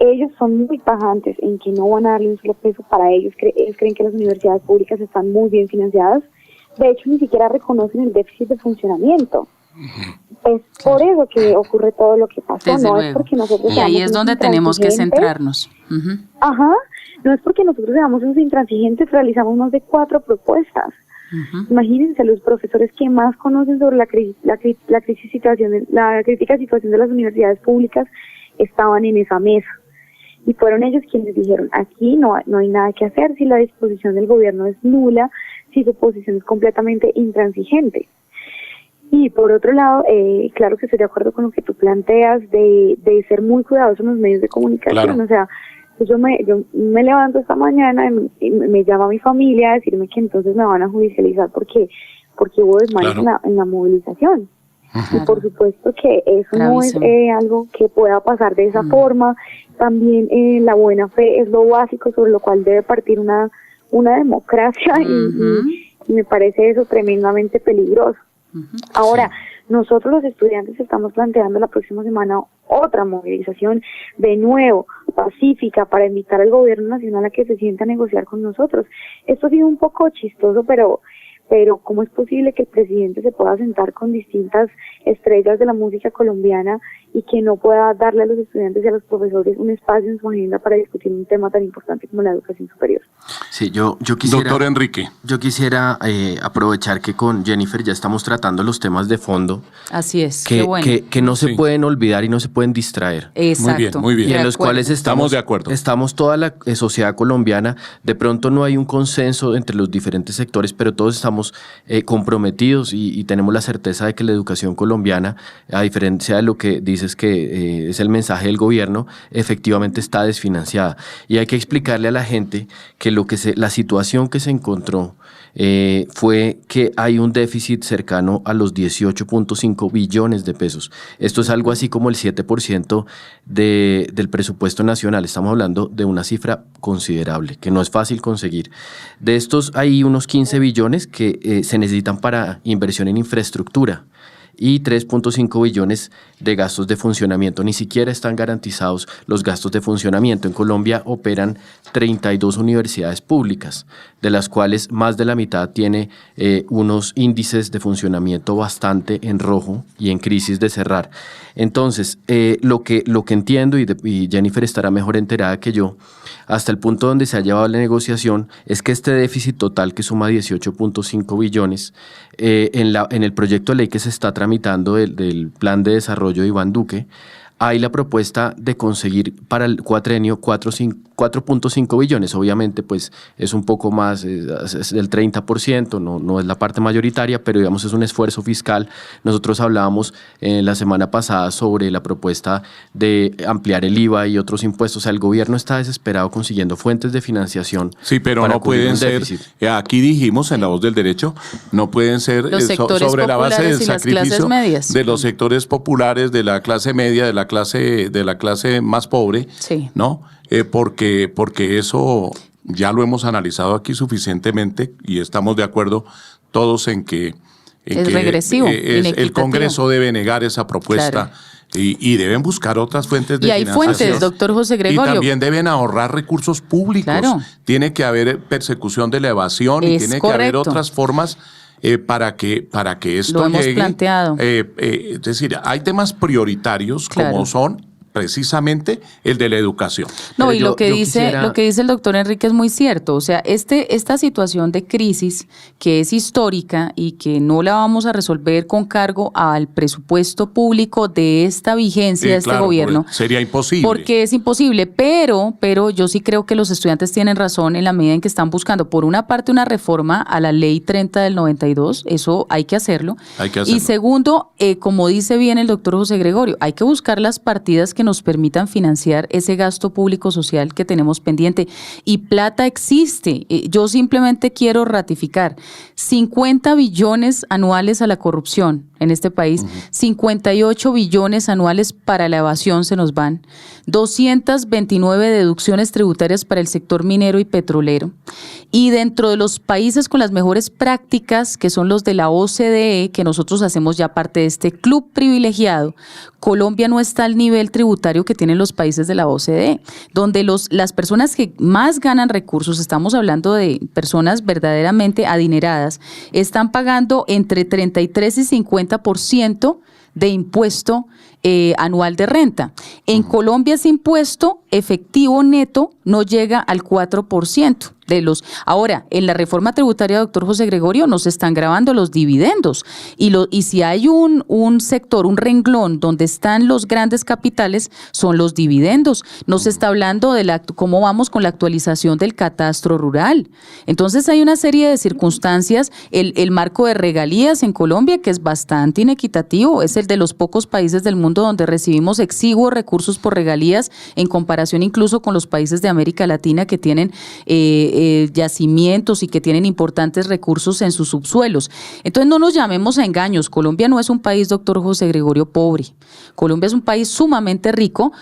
Ellos son muy tajantes en que no van a darle un solo peso para ellos. Ellos creen que las universidades públicas están muy bien financiadas. De hecho, ni siquiera reconocen el déficit de funcionamiento. Es por eso que ocurre todo lo que pasó. Desde no luego. Es porque nosotros y ahí es donde tenemos que centrarnos. Ajá. No es porque nosotros seamos unos intransigentes, realizamos más de 4 propuestas. Imagínense, los profesores que más conocen sobre la crítica situación de las universidades públicas estaban en esa mesa. Y fueron ellos quienes dijeron, aquí no hay nada que hacer si la disposición del gobierno es nula, si su posición es completamente intransigente. Y por otro lado, claro que estoy de acuerdo con lo que tú planteas de ser muy cuidadosos en los medios de comunicación. Claro. O sea, yo me levanto esta mañana y me llama mi familia a decirme que entonces me van a judicializar porque hubo desmayos en la movilización. Y por supuesto que eso Gravísimo. no es algo que pueda pasar de esa forma. También la buena fe es lo básico sobre lo cual debe partir una democracia y me parece eso tremendamente peligroso. Ahora, nosotros los estudiantes estamos planteando la próxima semana otra movilización, de nuevo, pacífica, para invitar al gobierno nacional a que se sienta a negociar con nosotros. Esto ha sido un poco chistoso, pero ¿cómo es posible que el presidente se pueda sentar con distintas estrellas de la música colombiana y que no pueda darle a los estudiantes y a los profesores un espacio en su agenda para discutir un tema tan importante como la educación superior? Sí, yo quisiera... Doctor Enrique. Yo quisiera aprovechar que con Jennifer ya estamos tratando los temas de fondo. Así es, Que, qué bueno. que no se pueden olvidar y no se pueden distraer. Exacto. Muy bien. Y en De los acuerdo. cuales Estamos de acuerdo. Estamos toda la sociedad colombiana. De pronto no hay un consenso entre los diferentes sectores, pero todos estamos comprometidos y tenemos la certeza de que la educación colombiana, a diferencia de lo que dices que es el mensaje del gobierno, efectivamente está desfinanciada. Y hay que explicarle a la gente que la situación que se encontró fue que hay un déficit cercano a los 18.5 billones de pesos. Esto es algo así como el 7% del presupuesto nacional. Estamos hablando de una cifra considerable, que no es fácil conseguir. De estos hay unos 15 billones que se necesitan para inversión en infraestructura y 3.5 billones de gastos de funcionamiento. Ni siquiera están garantizados los gastos de funcionamiento. En Colombia operan 32 universidades públicas, de las cuales más de la mitad tiene unos índices de funcionamiento bastante en rojo y en crisis de cerrar. Entonces, lo que entiendo, y Jennifer estará mejor enterada que yo, hasta el punto donde se ha llevado la negociación, es que este déficit total que suma 18.5 billones, en el proyecto de ley que se está tramitando del Plan de Desarrollo de Iván Duque, hay la propuesta de conseguir para el cuatrenio 4.5 billones. Obviamente, pues es un poco más, es del 30%, no es la parte mayoritaria, pero digamos es un esfuerzo fiscal. Nosotros hablábamos la semana pasada sobre la propuesta de ampliar el IVA y otros impuestos. O sea, el gobierno está desesperado consiguiendo fuentes de financiación. Sí, pero para no cubrir pueden un ser, déficit. aquí dijimos en La Voz del Derecho, no pueden ser Los sectores sobre la base del populares y las clases sacrificio medias. de los sectores populares, de la clase media, de la clase más pobre, Sí. ¿no? Porque eso ya lo hemos analizado aquí suficientemente y estamos de acuerdo todos en que Es regresivo, el inequitativo. Congreso debe negar esa propuesta. Claro. Y deben buscar otras fuentes de Y hay financiación. fuentes, doctor José Gregorio. Y también deben ahorrar recursos públicos. Claro. Tiene que haber persecución de la evasión y Es tiene que haber correcto. otras formas para que esto Lo hemos llegue. planteado. Es decir, hay temas prioritarios Claro. como son precisamente el de la educación. No, Pero y lo que yo dice quisiera- lo que dice el doctor Enrique es muy cierto. O sea, esta situación de crisis que es histórica y que no la vamos a resolver con cargo al presupuesto público de esta vigencia de este Claro, gobierno. sería imposible. Porque es imposible, pero yo sí creo que los estudiantes tienen razón en la medida en que están buscando, por una parte, una reforma a la ley 30 del 92, eso hay que hacerlo. Hay que hacerlo. Y segundo, como dice bien el doctor José Gregorio, hay que buscar las partidas que nos permitan financiar ese gasto público social que tenemos pendiente. Y plata existe. Yo simplemente quiero ratificar 50 billones anuales a la corrupción en este país, 58 billones anuales para la evasión se nos van, 229 deducciones tributarias para el sector minero y petrolero. Y dentro de los países con las mejores prácticas, que son los de la OCDE, que nosotros hacemos ya parte de este club privilegiado, Colombia no está al nivel tributario que tienen los países de la OCDE, donde las personas que más ganan recursos, estamos hablando de personas verdaderamente adineradas, están pagando entre 33 y 50% de impuesto anual de renta. En Colombia ese impuesto efectivo neto no llega al 4% de los. Ahora, en la reforma tributaria, doctor José Gregorio, nos están grabando los dividendos y si hay un sector, un renglón donde están los grandes capitales, son los dividendos. Nos está hablando de cómo vamos con la actualización del catastro rural. Entonces hay una serie de circunstancias, el marco de regalías en Colombia, que es bastante inequitativo, es el de los pocos países del mundo donde recibimos exiguos recursos por regalías en comparación incluso con los países de América Latina que tienen yacimientos y que tienen importantes recursos en sus subsuelos. Entonces no nos llamemos a engaños. Colombia no es un país, doctor José Gregorio, pobre. Colombia es un país sumamente rico.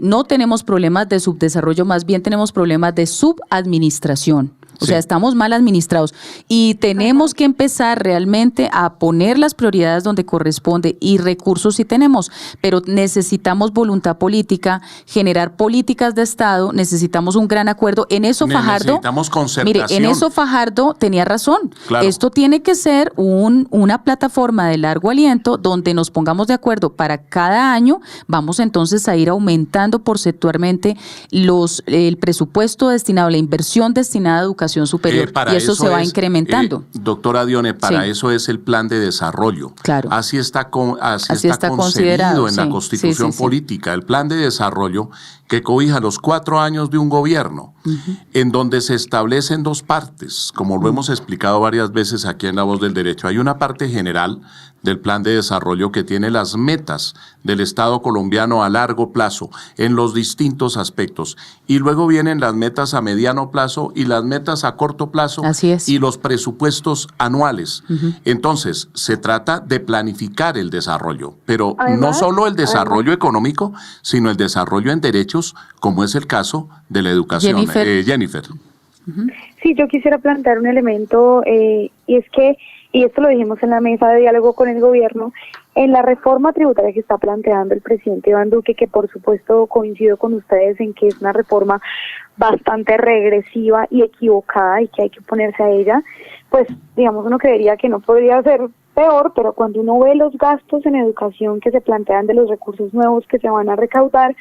No tenemos problemas de subdesarrollo, más bien tenemos problemas de subadministración. O sea, estamos mal administrados y tenemos que empezar realmente a poner las prioridades donde corresponde y recursos sí tenemos, pero necesitamos voluntad política, generar políticas de Estado, necesitamos un gran acuerdo. En eso Fajardo, necesitamos concertación. mire, en eso Fajardo tenía razón. Claro. Esto tiene que ser una plataforma de largo aliento donde nos pongamos de acuerdo para cada año. Vamos entonces a ir aumentando porcentualmente el presupuesto destinado, la inversión destinada a educación superior y eso se va incrementando. Doctora Dione, para Sí. eso es el plan de desarrollo. Claro. Así está considerado, concebido en la sí. Constitución Sí. política, el plan de desarrollo que cobija los 4 años de un gobierno, en donde se establecen dos partes, como lo hemos explicado varias veces aquí en La Voz del Derecho. Hay una parte general del plan de desarrollo que tiene las metas del Estado colombiano a largo plazo en los distintos aspectos. Y luego vienen las metas a mediano plazo y las metas a corto plazo. Así es. Y los presupuestos anuales. Entonces, se trata de planificar el desarrollo, pero no Además, solo el desarrollo económico, sino el desarrollo en derechos, como es el caso de la educación. Jennifer. Sí, yo quisiera plantear un elemento y es que, y esto lo dijimos en la mesa de diálogo con el gobierno, en la reforma tributaria que está planteando el presidente Iván Duque, que por supuesto coincido con ustedes en que es una reforma bastante regresiva y equivocada y que hay que oponerse a ella, pues digamos uno creería que no podría ser peor, pero cuando uno ve los gastos en educación que se plantean de los recursos nuevos que se van a recaudar,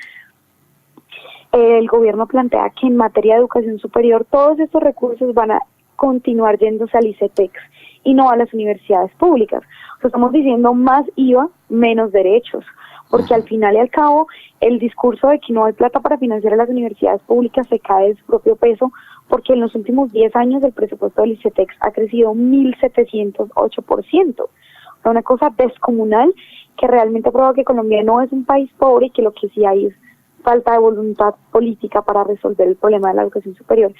el gobierno plantea que en materia de educación superior todos estos recursos van a continuar yéndose al ICETEX y no a las universidades públicas. O sea, estamos diciendo más IVA, menos derechos, porque al final y al cabo el discurso de que no hay plata para financiar a las universidades públicas se cae de su propio peso, porque en los últimos 10 años el presupuesto del ICETEX ha crecido 1.708%, una cosa descomunal que realmente prueba que Colombia no es un país pobre y que lo que sí hay es falta de voluntad política para resolver el problema de la educación superior.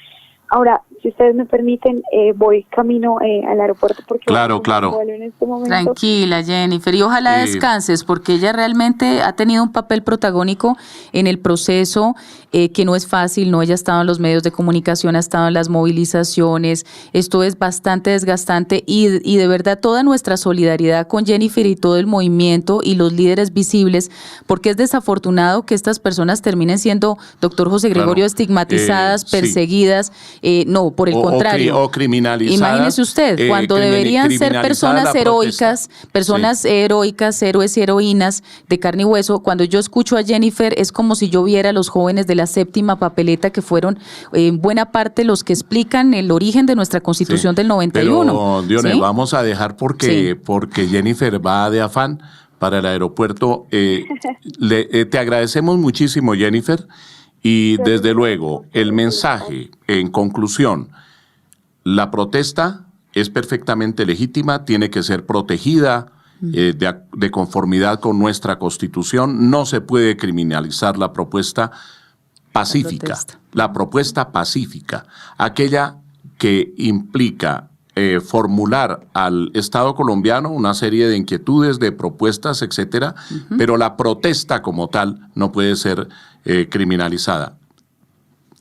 Ahora, si ustedes me permiten, voy camino al aeropuerto porque Claro. vuelo en este momento. Tranquila, Jennifer, y ojalá descanses, porque ella realmente ha tenido un papel protagónico en el proceso, que no es fácil, ¿no? Ella ha estado en los medios de comunicación, ha estado en las movilizaciones, esto es bastante desgastante y de verdad toda nuestra solidaridad con Jennifer y todo el movimiento y los líderes visibles, porque es desafortunado que estas personas terminen siendo, doctor José Gregorio, estigmatizadas, perseguidas. No, por el contrario. O criminalizadas. Imagínese usted, cuando deberían ser personas heroicas, heroicas, héroes y heroínas de carne y hueso, cuando yo escucho a Jennifer es como si yo viera a los jóvenes de la séptima papeleta que fueron en buena parte los que explican el origen de nuestra Constitución del 91. Pero, Dione, vamos a dejar porque Jennifer va de afán para el aeropuerto. Te agradecemos muchísimo, Jennifer. Y desde luego, el mensaje, en conclusión, la protesta es perfectamente legítima, tiene que ser protegida de conformidad con nuestra Constitución. No se puede criminalizar la propuesta pacífica, la propuesta pacífica, aquella que implica formular al Estado colombiano una serie de inquietudes, de propuestas, etcétera, pero la protesta como tal no puede ser criminalizada.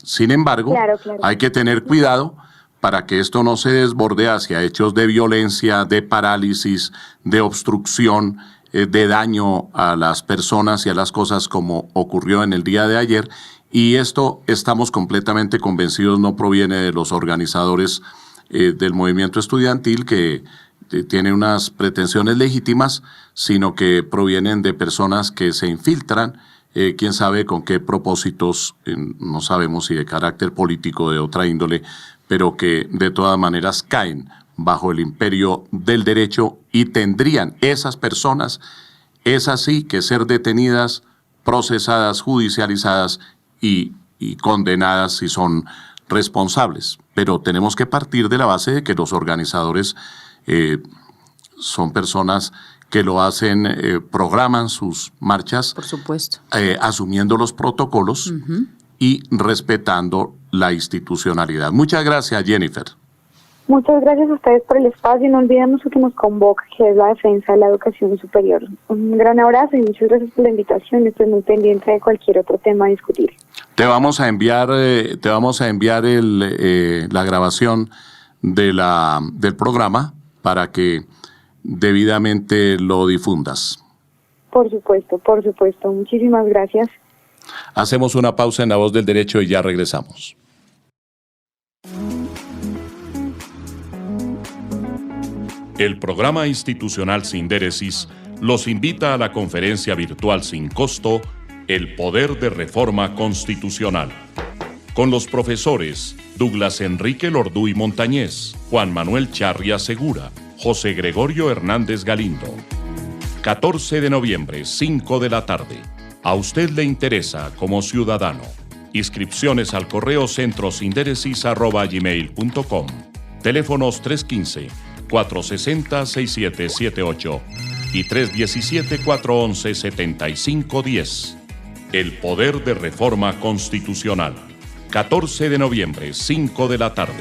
Sin embargo, hay que tener cuidado para que esto no se desborde hacia hechos de violencia, de parálisis, de obstrucción, de daño a las personas y a las cosas como ocurrió en el día de ayer. Y esto, estamos completamente convencidos, no proviene de los organizadores del movimiento estudiantil que tiene unas pretensiones legítimas, sino que provienen de personas que se infiltran, quién sabe con qué propósitos, no sabemos si de carácter político o de otra índole, pero que de todas maneras caen bajo el imperio del derecho y tendrían esas personas, es así, que ser detenidas, procesadas, judicializadas y condenadas si son responsables. Pero tenemos que partir de la base de que los organizadores son personas que lo hacen, programan sus marchas, por supuesto, asumiendo los protocolos y respetando la institucionalidad. Muchas gracias, Jennifer. Muchas gracias a ustedes por el espacio y no olvidemos lo que nos convoca, que es la defensa de la educación superior. Un gran abrazo y muchas gracias por la invitación. Estoy muy pendiente de cualquier otro tema a discutir. Te vamos a enviar, la grabación del programa para que debidamente lo difundas. Por supuesto. Muchísimas gracias. Hacemos una pausa en La Voz del Derecho y ya regresamos. El programa institucional Sindéresis los invita a la conferencia virtual sin costo El Poder de Reforma Constitucional, con los profesores Douglas Enrique Lorduy Montañez, Juan Manuel Charria Segura, José Gregorio Hernández Galindo. 14 de noviembre, 5 de la tarde. ¿A usted le interesa como ciudadano? Inscripciones al correo centrosindéresis@gmail.com. Teléfonos 315-460-6778 y 317-411-7510. El Poder de Reforma Constitucional. 14 de noviembre, 5 de la tarde.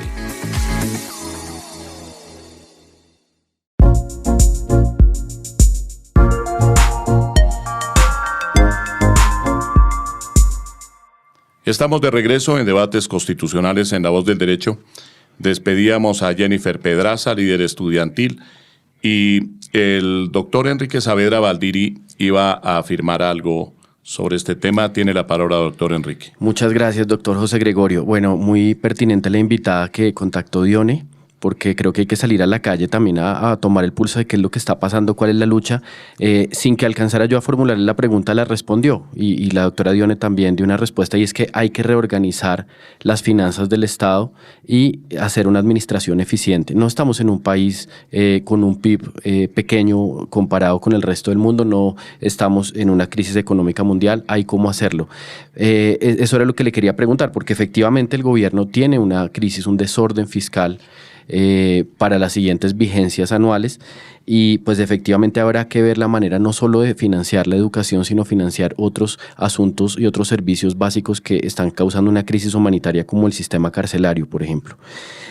Estamos de regreso en Debates Constitucionales en La Voz del Derecho. Despedíamos a Jennifer Pedraza, líder estudiantil, y el doctor Enrique Saavedra Valdiri iba a afirmar algo sobre este tema. Tiene la palabra, doctor Enrique. Muchas gracias, doctor José Gregorio. Bueno, muy pertinente la invitada que contactó Dione, porque creo que hay que salir a la calle también a tomar el pulso de qué es lo que está pasando, cuál es la lucha. Sin que alcanzara yo a formularle la pregunta, la respondió, y la doctora Dione también dio una respuesta, y es que hay que reorganizar las finanzas del Estado y hacer una administración eficiente. No estamos en un país con un PIB pequeño comparado con el resto del mundo, no estamos en una crisis económica mundial, hay cómo hacerlo. Eso era lo que le quería preguntar, porque efectivamente el gobierno tiene una crisis, un desorden fiscal para las siguientes vigencias anuales, y pues efectivamente habrá que ver la manera no solo de financiar la educación, sino financiar otros asuntos y otros servicios básicos que están causando una crisis humanitaria, como el sistema carcelario, por ejemplo.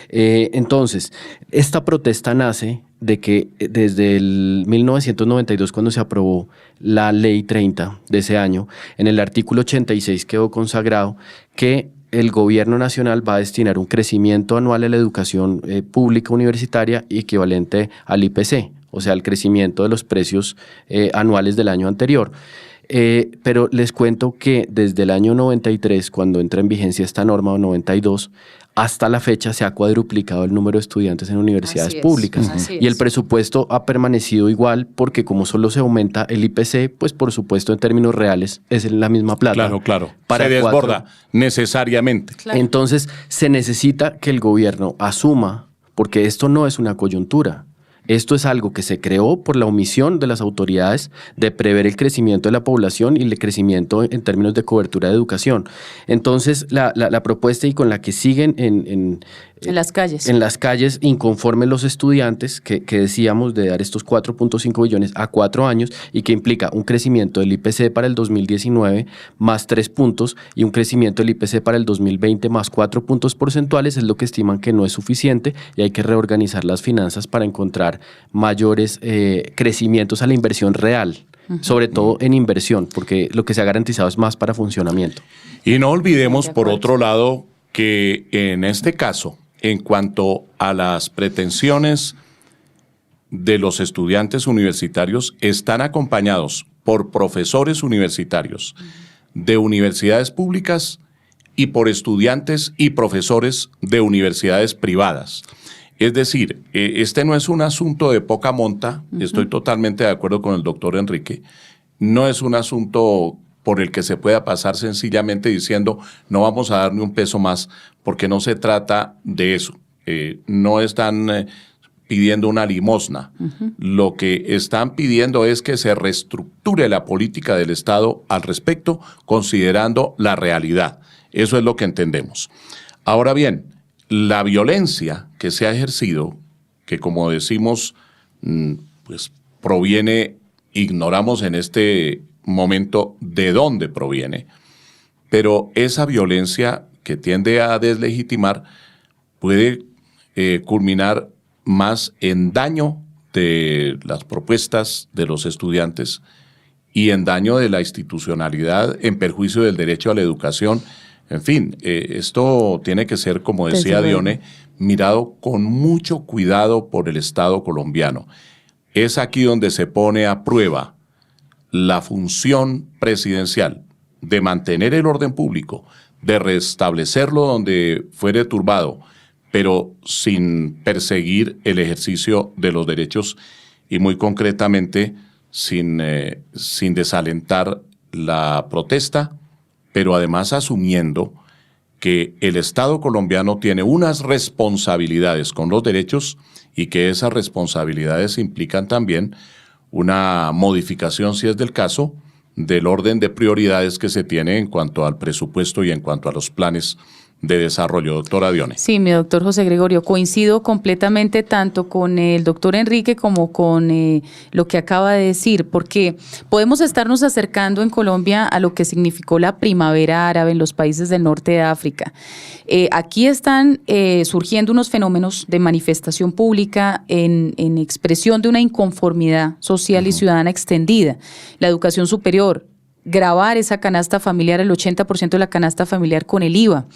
Entonces, esta protesta nace de que desde el 1992, cuando se aprobó la Ley 30 de ese año, en el artículo 86 quedó consagrado que el gobierno nacional va a destinar un crecimiento anual a la educación pública universitaria equivalente al IPC, o sea, al crecimiento de los precios anuales del año anterior. Pero les cuento que desde el año 93, cuando entra en vigencia esta norma, o 92, hasta la fecha se ha cuadruplicado el número de estudiantes en universidades públicas. Y el presupuesto ha permanecido igual, porque como solo se aumenta el IPC, pues por supuesto en términos reales es la misma plata. Claro. Se desborda necesariamente. Claro. Entonces se necesita que el gobierno asuma, porque esto no es una coyuntura. Esto es algo que se creó por la omisión de las autoridades de prever el crecimiento de la población y el crecimiento en términos de cobertura de educación. Entonces, la propuesta, y con la que siguen en las calles. En las calles, inconformes los estudiantes, que decíamos de dar estos 4.5 billones a 4 años, y que implica un crecimiento del IPC para el 2019 más 3 puntos y un crecimiento del IPC para el 2020 más 4 puntos porcentuales, es lo que estiman que no es suficiente, y hay que reorganizar las finanzas para encontrar mayores crecimientos a la inversión real, sobre todo en inversión, porque lo que se ha garantizado es más para funcionamiento. Y no olvidemos, por otro lado, que en este caso, en cuanto a las pretensiones de los estudiantes universitarios, están acompañados por profesores universitarios de universidades públicas y por estudiantes y profesores de universidades privadas. Es decir, este no es un asunto de poca monta, estoy totalmente de acuerdo con el doctor Enrique, no es un asunto por el que se pueda pasar sencillamente diciendo no vamos a dar ni un peso más, porque no se trata de eso. No están pidiendo una limosna. Lo que están pidiendo es que se reestructure la política del Estado al respecto, considerando la realidad. Eso es lo que entendemos. Ahora bien, la violencia que se ha ejercido, que como decimos, pues proviene, ignoramos en este momento de dónde proviene, pero esa violencia que tiende a deslegitimar puede culminar más en daño de las propuestas de los estudiantes y en daño de la institucionalidad, en perjuicio del derecho a la educación. En fin, esto tiene que ser, como decía Dione, mirado con mucho cuidado por el Estado colombiano. Es aquí donde se pone a prueba la función presidencial de mantener el orden público, de restablecerlo donde fuere turbado, pero sin perseguir el ejercicio de los derechos y muy concretamente sin desalentar la protesta, pero además asumiendo que el Estado colombiano tiene unas responsabilidades con los derechos y que esas responsabilidades implican también una modificación, si es del caso, del orden de prioridades que se tiene en cuanto al presupuesto y en cuanto a los planes de desarrollo. Doctora Dione. Sí, mi doctor José Gregorio, coincido completamente tanto con el doctor Enrique como con lo que acaba de decir, porque podemos estarnos acercando en Colombia a lo que significó la primavera árabe en los países del norte de África. Aquí están surgiendo unos fenómenos de manifestación pública en expresión de una inconformidad social y ciudadana extendida. La educación superior gravar esa canasta familiar, el 80% de la canasta familiar con el IVA.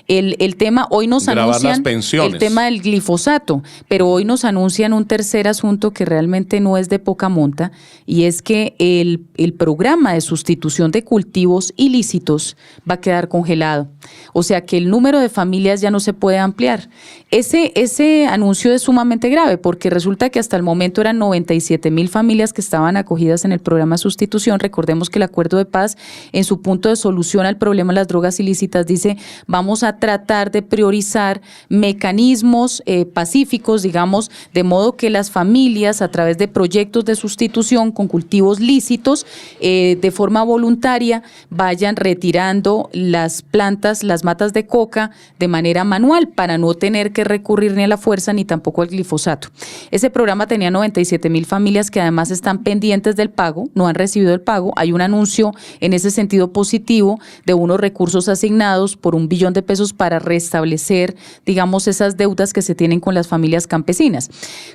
El tema, hoy nos grabar anuncian las pensiones. El tema del glifosato, pero hoy nos anuncian un tercer asunto que realmente no es de poca monta, y es que el programa de sustitución de cultivos ilícitos va a quedar congelado. O sea que el número de familias ya no se puede ampliar. Ese anuncio es sumamente grave porque resulta que hasta el momento eran 97,000 familias que estaban acogidas en el programa de sustitución. Recordemos que el Acuerdo de Paz, en su punto de solución al problema de las drogas ilícitas, dice: vamos a tratar de priorizar mecanismos pacíficos, digamos, de modo que las familias, a través de proyectos de sustitución con cultivos lícitos, de forma voluntaria, vayan retirando las plantas, las matas de coca de manera manual, para no tener que recurrir ni a la fuerza ni tampoco al glifosato. Ese programa tenía 97,000 familias que además están pendientes del pago, no han recibido el pago. Hay un anuncio en ese sentido positivo de unos recursos asignados por $1 billón para restablecer, digamos, esas deudas que se tienen con las familias campesinas.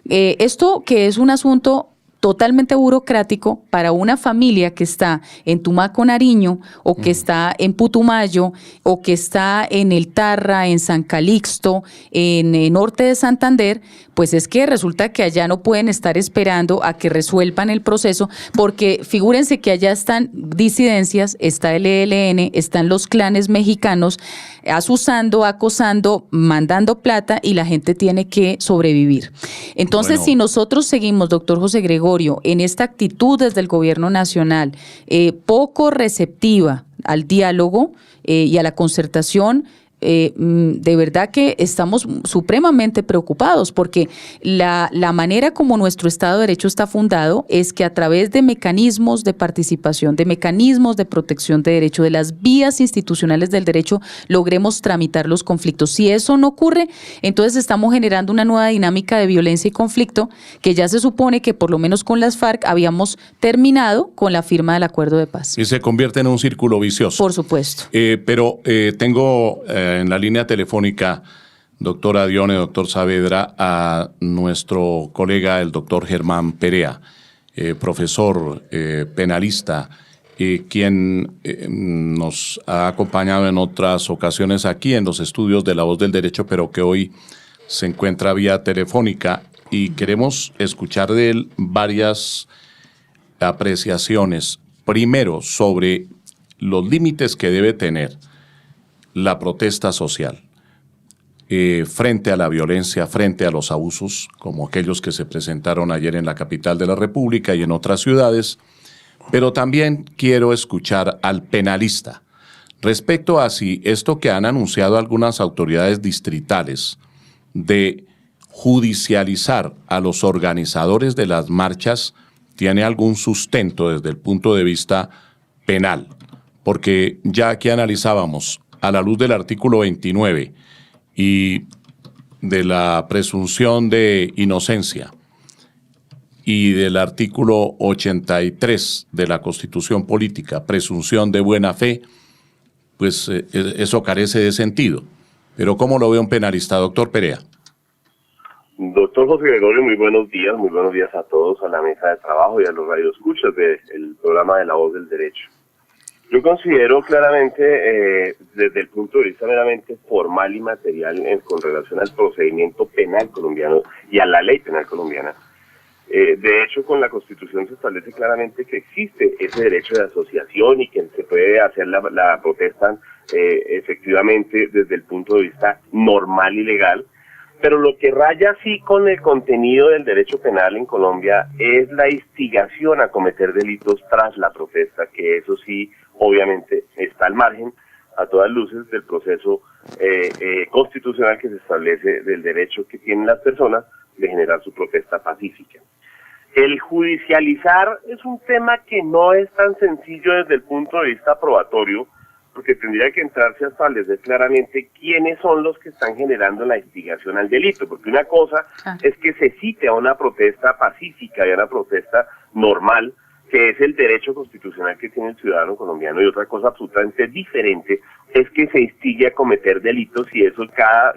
Esto, que es un asunto totalmente burocrático para una familia que está en Tumaco, Nariño, o que está en Putumayo, o que está en El Tarra, en San Calixto, en el norte de Santander, pues es que resulta que allá no pueden estar esperando a que resuelvan el proceso, porque figúrense que allá están disidencias, está el ELN, están los clanes mexicanos asusando, acosando, mandando plata, y la gente tiene que sobrevivir. Entonces, si nosotros seguimos, doctor José Gregorio, en esta actitud desde el gobierno nacional, poco receptiva al diálogo y a la concertación, de verdad que estamos supremamente preocupados, porque la manera como nuestro Estado de Derecho está fundado es que a través de mecanismos de participación, de mecanismos de protección de derecho, de las vías institucionales del derecho, logremos tramitar los conflictos. Si eso no ocurre, entonces estamos generando una nueva dinámica de violencia y conflicto que ya se supone que por lo menos con las FARC habíamos terminado con la firma del Acuerdo de Paz. Y se convierte en un círculo vicioso. Por supuesto. Pero tengo en la línea telefónica, doctora Dione, doctor Saavedra, a nuestro colega, el doctor Germán Perea, profesor penalista, quien nos ha acompañado en otras ocasiones aquí en los estudios de La Voz del Derecho, pero que hoy se encuentra vía telefónica, y queremos escuchar de él varias apreciaciones. Primero, sobre los límites que debe tener la protesta social frente a la violencia, frente a los abusos, como aquellos que se presentaron ayer en la capital de la República y en otras ciudades, pero también quiero escuchar al penalista respecto a si esto que han anunciado algunas autoridades distritales de judicializar a los organizadores de las marchas tiene algún sustento desde el punto de vista penal, porque ya aquí analizábamos, a la luz del artículo 29 y de la presunción de inocencia y del artículo 83 de la Constitución Política, presunción de buena fe, pues eso carece de sentido. Pero ¿cómo lo ve un penalista, doctor Perea? Doctor José Gregorio, muy buenos días a todos, a la mesa de trabajo y a los radioescuchas del programa de La Voz del Derecho. Yo considero claramente, desde el punto de vista meramente formal y material, con relación al procedimiento penal colombiano y a la ley penal colombiana, de hecho, con la Constitución se establece claramente que existe ese derecho de asociación y que se puede hacer la protesta efectivamente desde el punto de vista normal y legal. Pero lo que raya sí con el contenido del derecho penal en Colombia es la instigación a cometer delitos tras la protesta, que eso sí, obviamente, está al margen, a todas luces, del proceso constitucional que se establece del derecho que tienen las personas de generar su protesta pacífica. El judicializar es un tema que no es tan sencillo desde el punto de vista probatorio, porque tendría que entrarse a establecer claramente quiénes son los que están generando la instigación al delito, porque una cosa es que se cite a una protesta pacífica y a una protesta normal, que es el derecho constitucional que tiene el ciudadano colombiano, y otra cosa absolutamente diferente es que se instigue a cometer delitos, y eso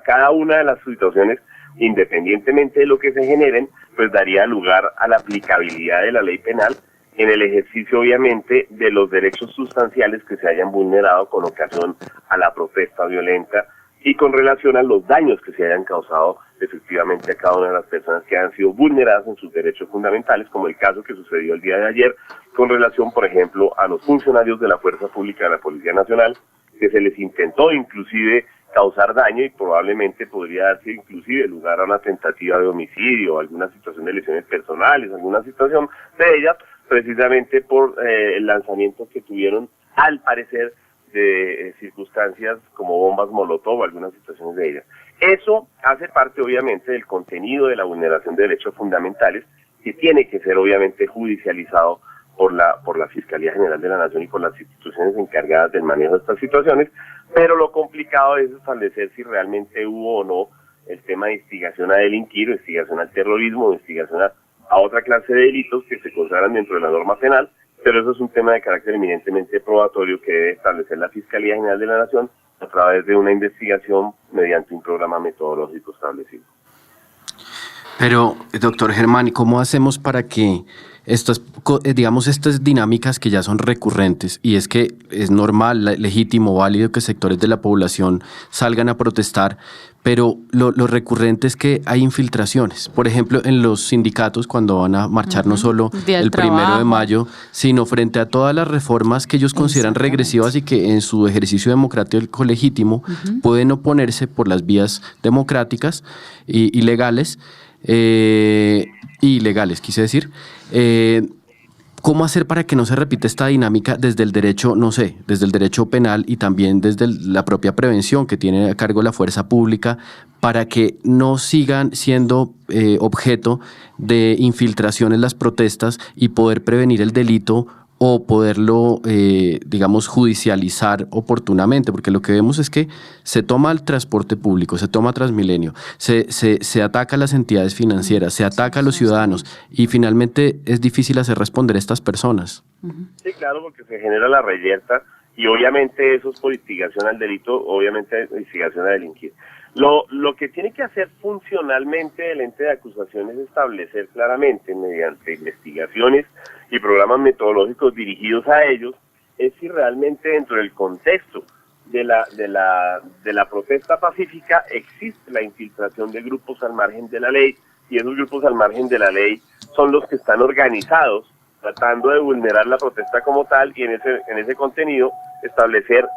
cada una de las situaciones, independientemente de lo que se generen, pues daría lugar a la aplicabilidad de la ley penal en el ejercicio obviamente de los derechos sustanciales que se hayan vulnerado con ocasión a la protesta violenta y con relación a los daños que se hayan causado efectivamente a cada una de las personas que han sido vulneradas en sus derechos fundamentales, como el caso que sucedió el día de ayer con relación, por ejemplo, a los funcionarios de la Fuerza Pública de la Policía Nacional, que se les intentó inclusive causar daño y probablemente podría darse inclusive lugar a una tentativa de homicidio, alguna situación de lesiones personales, alguna situación de ellas, precisamente por el lanzamiento que tuvieron, al parecer, de circunstancias como bombas molotov o algunas situaciones de ellas. Eso hace parte obviamente del contenido de la vulneración de derechos fundamentales, que tiene que ser obviamente judicializado por la Fiscalía General de la Nación y por las instituciones encargadas del manejo de estas situaciones, pero lo complicado es establecer si realmente hubo o no el tema de instigación a delinquir, o instigación al terrorismo, o instigación a otra clase de delitos que se consagran dentro de la norma penal, pero eso es un tema de carácter eminentemente probatorio que debe establecer la Fiscalía General de la Nación a través de una investigación mediante un programa metodológico establecido. Pero, doctor Germán, ¿cómo hacemos para que estas dinámicas que ya son recurrentes, y es que es normal, legítimo, válido que sectores de la población salgan a protestar, pero lo recurrente es que hay infiltraciones? Por ejemplo, en los sindicatos, cuando van a marchar no solo el 1 de mayo, sino frente a todas las reformas que ellos consideran regresivas y que en su ejercicio democrático legítimo pueden oponerse por las vías democráticas y legales, ilegales, quise decir. ¿Cómo hacer para que no se repita esta dinámica desde el derecho, no sé, desde el derecho penal y también desde la propia prevención que tiene a cargo la fuerza pública, para que no sigan siendo objeto de infiltraciones las protestas y poder prevenir el delito o poderlo, judicializar oportunamente? Porque lo que vemos es que se toma el transporte público, se toma Transmilenio, se ataca a las entidades financieras, se ataca a los ciudadanos y finalmente es difícil hacer responder a estas personas. Sí, claro, porque se genera la reyerta y obviamente eso es por instigación al delito, obviamente instigación a delinquir. Lo que tiene que hacer funcionalmente el ente de acusación es establecer claramente, mediante investigaciones y programas metodológicos dirigidos a ellos, es si realmente dentro del contexto de la protesta pacífica existe la infiltración de grupos al margen de la ley, y esos grupos al margen de la ley son los que están organizados tratando de vulnerar la protesta como tal, y en ese contenido establecer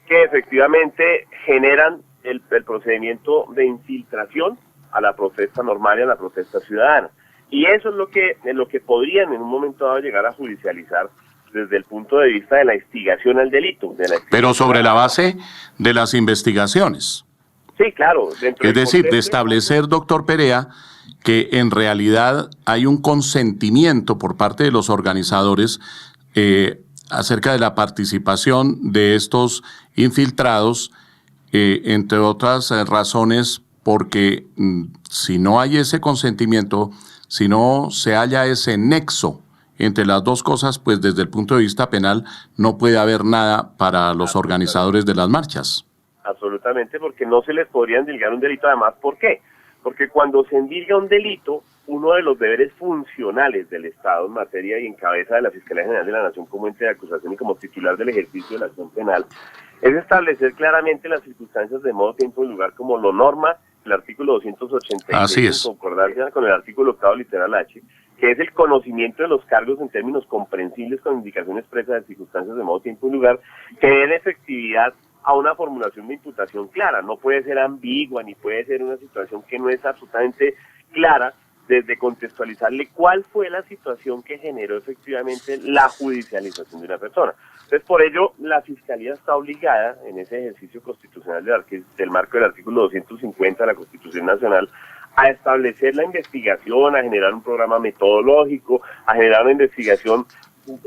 que efectivamente generan el procedimiento de infiltración a la protesta normal y a la protesta ciudadana. Y eso es lo que podrían en un momento dado llegar a judicializar desde el punto de vista de la instigación al delito. Pero sobre la base de las investigaciones. Sí, claro. Es decir, de establecer, doctor Perea, que en realidad hay un consentimiento por parte de los organizadores acerca de la participación de estos infiltrados, entre otras razones, porque si no hay ese consentimiento, si no se halla ese nexo entre las dos cosas, pues desde el punto de vista penal no puede haber nada para los organizadores de las marchas. Absolutamente, porque no se les podría endilgar un delito. Además, ¿por qué? Porque cuando se endilga un delito, uno de los deberes funcionales del Estado en materia y en cabeza de la Fiscalía General de la Nación como ente de acusación y como titular del ejercicio de la acción penal, es establecer claramente las circunstancias de modo, tiempo y lugar, como lo norma el artículo 286 en concordancia con el artículo 8º literal H, que es el conocimiento de los cargos en términos comprensibles con indicación expresa de circunstancias de modo, tiempo y lugar, que den efectividad a una formulación de imputación clara. No puede ser ambigua, ni puede ser una situación que no es absolutamente clara, desde contextualizarle cuál fue la situación que generó efectivamente la judicialización de una persona. Entonces, por ello, la Fiscalía está obligada, en ese ejercicio constitucional del marco del artículo 250 de la Constitución Nacional, a establecer la investigación, a generar un programa metodológico, a generar una investigación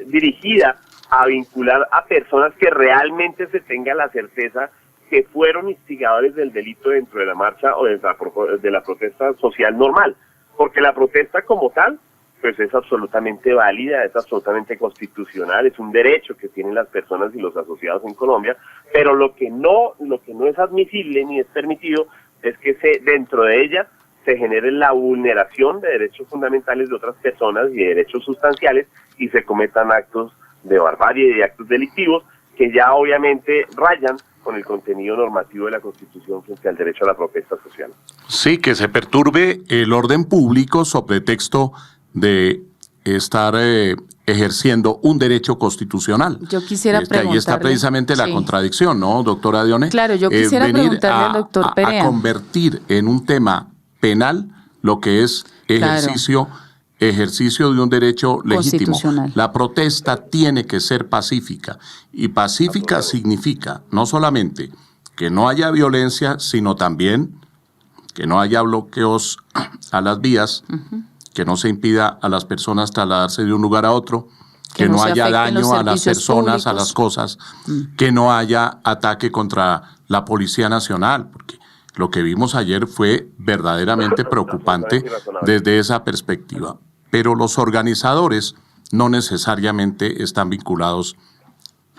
dirigida a vincular a personas que realmente se tenga la certeza que fueron instigadores del delito dentro de la marcha o de la protesta social normal. Porque la protesta como tal, pues es absolutamente válida, es absolutamente constitucional, es un derecho que tienen las personas y los asociados en Colombia, pero lo que no es admisible ni es permitido es que dentro de ella se genere la vulneración de derechos fundamentales de otras personas y de derechos sustanciales y se cometan actos de barbarie y de actos delictivos que ya obviamente rayan con el contenido normativo de la Constitución frente al derecho a la protesta social. Sí, que se perturbe el orden público sobre texto de estar ejerciendo un derecho constitucional. Yo quisiera preguntarle. Ahí está precisamente la contradicción, ¿no, doctora Dione? Claro, yo quisiera preguntarle al doctor Perea. A convertir en un tema penal lo que es ejercicio de un derecho legítimo. La protesta tiene que ser pacífica, y pacífica significa no solamente que no haya violencia, sino también que no haya bloqueos a las vías, que no se impida a las personas trasladarse de un lugar a otro, que no haya daño a las personas, a las cosas, que no haya ataque contra la Policía Nacional, porque lo que vimos ayer fue verdaderamente preocupante desde esa perspectiva. Pero los organizadores no necesariamente están vinculados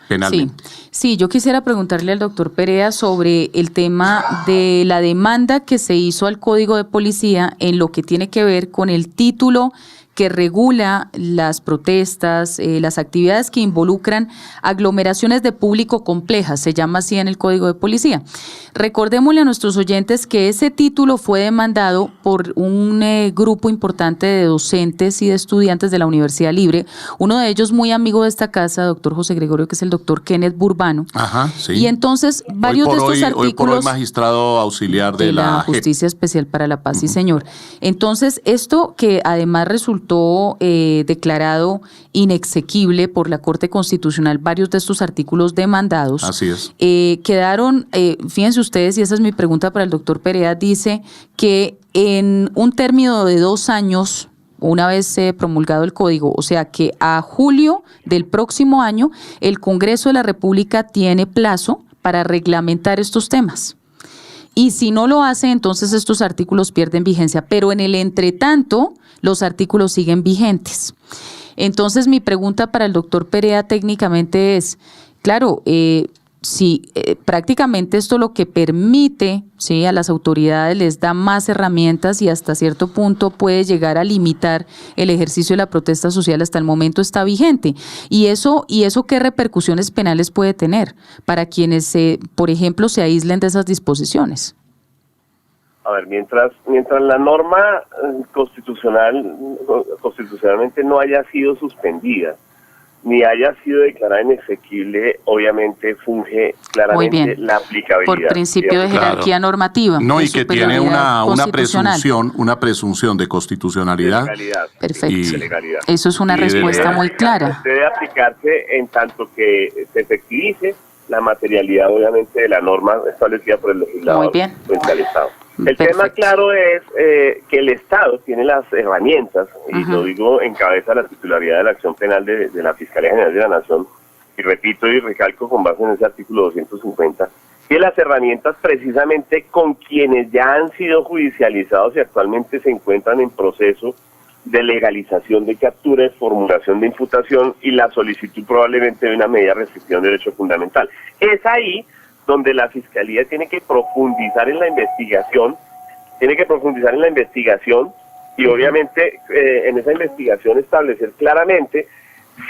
penalmente. Sí, yo quisiera preguntarle al doctor Perea sobre el tema de la demanda que se hizo al Código de Policía en lo que tiene que ver con el título que regula las protestas, las actividades que involucran aglomeraciones de público complejas, se llama así en el Código de Policía. Recordémosle a nuestros oyentes que ese título fue demandado por un grupo importante de docentes y de estudiantes de la Universidad Libre, uno de ellos muy amigo de esta casa, doctor José Gregorio, que es el doctor Kenneth Burbano. Ajá, sí. Y entonces varios de estos artículos... Hoy por hoy magistrado auxiliar de la Justicia Especial para la Paz, sí señor. Entonces esto que además resultó declarado inexequible por la Corte Constitucional, varios de estos artículos demandados. Así es. Quedaron, fíjense ustedes, y esa es mi pregunta para el doctor Perea, dice que en un término de 2 años, una vez promulgado el código, o sea que a julio del próximo año, el Congreso de la República tiene plazo para reglamentar estos temas. Y si no lo hace, entonces estos artículos pierden vigencia. Pero en el entretanto, los artículos siguen vigentes. Entonces, mi pregunta para el doctor Perea técnicamente es, claro, si prácticamente esto lo que permite, ¿sí?, a las autoridades les da más herramientas y hasta cierto punto puede llegar a limitar el ejercicio de la protesta social, hasta el momento está vigente. ¿Y eso qué repercusiones penales puede tener para quienes, por ejemplo, se aíslen de esas disposiciones? A ver, mientras la norma constitucionalmente no haya sido suspendida, ni haya sido declarada inexequible, obviamente funge claramente la aplicabilidad. Por principio de jerarquía normativa. No, y que tiene una presunción de constitucionalidad. Perfecto. Y legalidad. Eso es una respuesta muy clara. Debe aplicarse en tanto que se efectivice la materialidad, obviamente, de la norma establecida por el legislador frente al Estado. El tema claro es que el Estado tiene las herramientas, y lo digo en cabeza de la titularidad de la acción penal de la Fiscalía General de la Nación, y repito y recalco con base en ese artículo 250, que las herramientas precisamente con quienes ya han sido judicializados y actualmente se encuentran en proceso de legalización de captura, formulación de imputación y la solicitud probablemente de una medida de restricción de derecho fundamental. Es ahí donde la Fiscalía tiene que profundizar en la investigación, y obviamente en esa investigación establecer claramente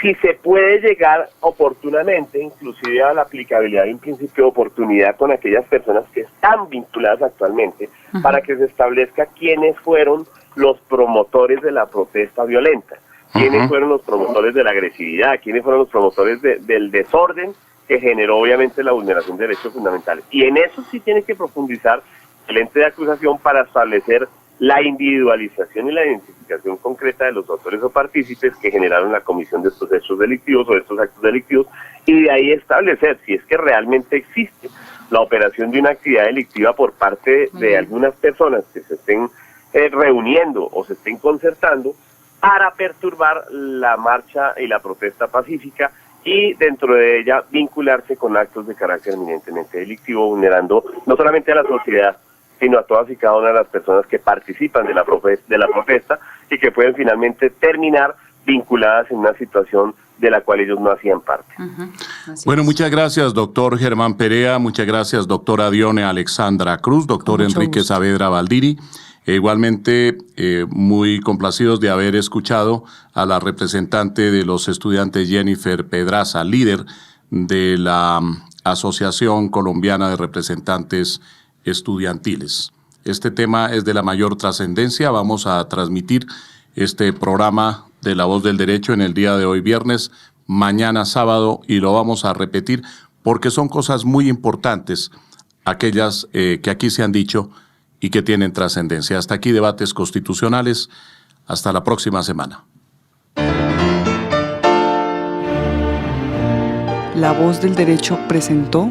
si se puede llegar oportunamente, inclusive a la aplicabilidad de un principio de oportunidad con aquellas personas que están vinculadas actualmente, para que se establezca quiénes fueron los promotores de la protesta violenta, quiénes fueron los promotores de la agresividad, quiénes fueron los promotores del desorden que generó obviamente la vulneración de derechos fundamentales. Y en eso sí tiene que profundizar el ente de acusación para establecer la individualización y la identificación concreta de los autores o partícipes que generaron la comisión de estos hechos delictivos o de estos actos delictivos, y de ahí establecer si es que realmente existe la operación de una actividad delictiva por parte de algunas personas que se estén reuniendo o se estén concertando para perturbar la marcha y la protesta pacífica, y dentro de ella vincularse con actos de carácter eminentemente delictivo, vulnerando no solamente a la sociedad, sino a todas y cada una de las personas que participan de la protesta y que pueden finalmente terminar vinculadas en una situación de la cual ellos no hacían parte. Bueno, muchas gracias, doctor Germán Perea, muchas gracias, doctora Dione Alexandra Cruz, doctor Enrique Saavedra Valdiri. E igualmente, muy complacidos de haber escuchado a la representante de los estudiantes, Jennifer Pedraza, líder de la Asociación Colombiana de Representantes Estudiantiles. Este tema es de la mayor trascendencia. Vamos a transmitir este programa de La Voz del Derecho en el día de hoy viernes, mañana sábado, y lo vamos a repetir porque son cosas muy importantes, aquellas que aquí se han dicho y que tienen trascendencia. Hasta aquí Debates Constitucionales. Hasta la próxima semana. La Voz del Derecho presentó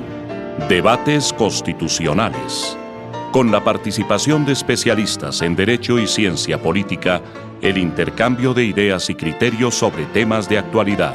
Debates Constitucionales. Con la participación de especialistas en Derecho y Ciencia Política, el intercambio de ideas y criterios sobre temas de actualidad.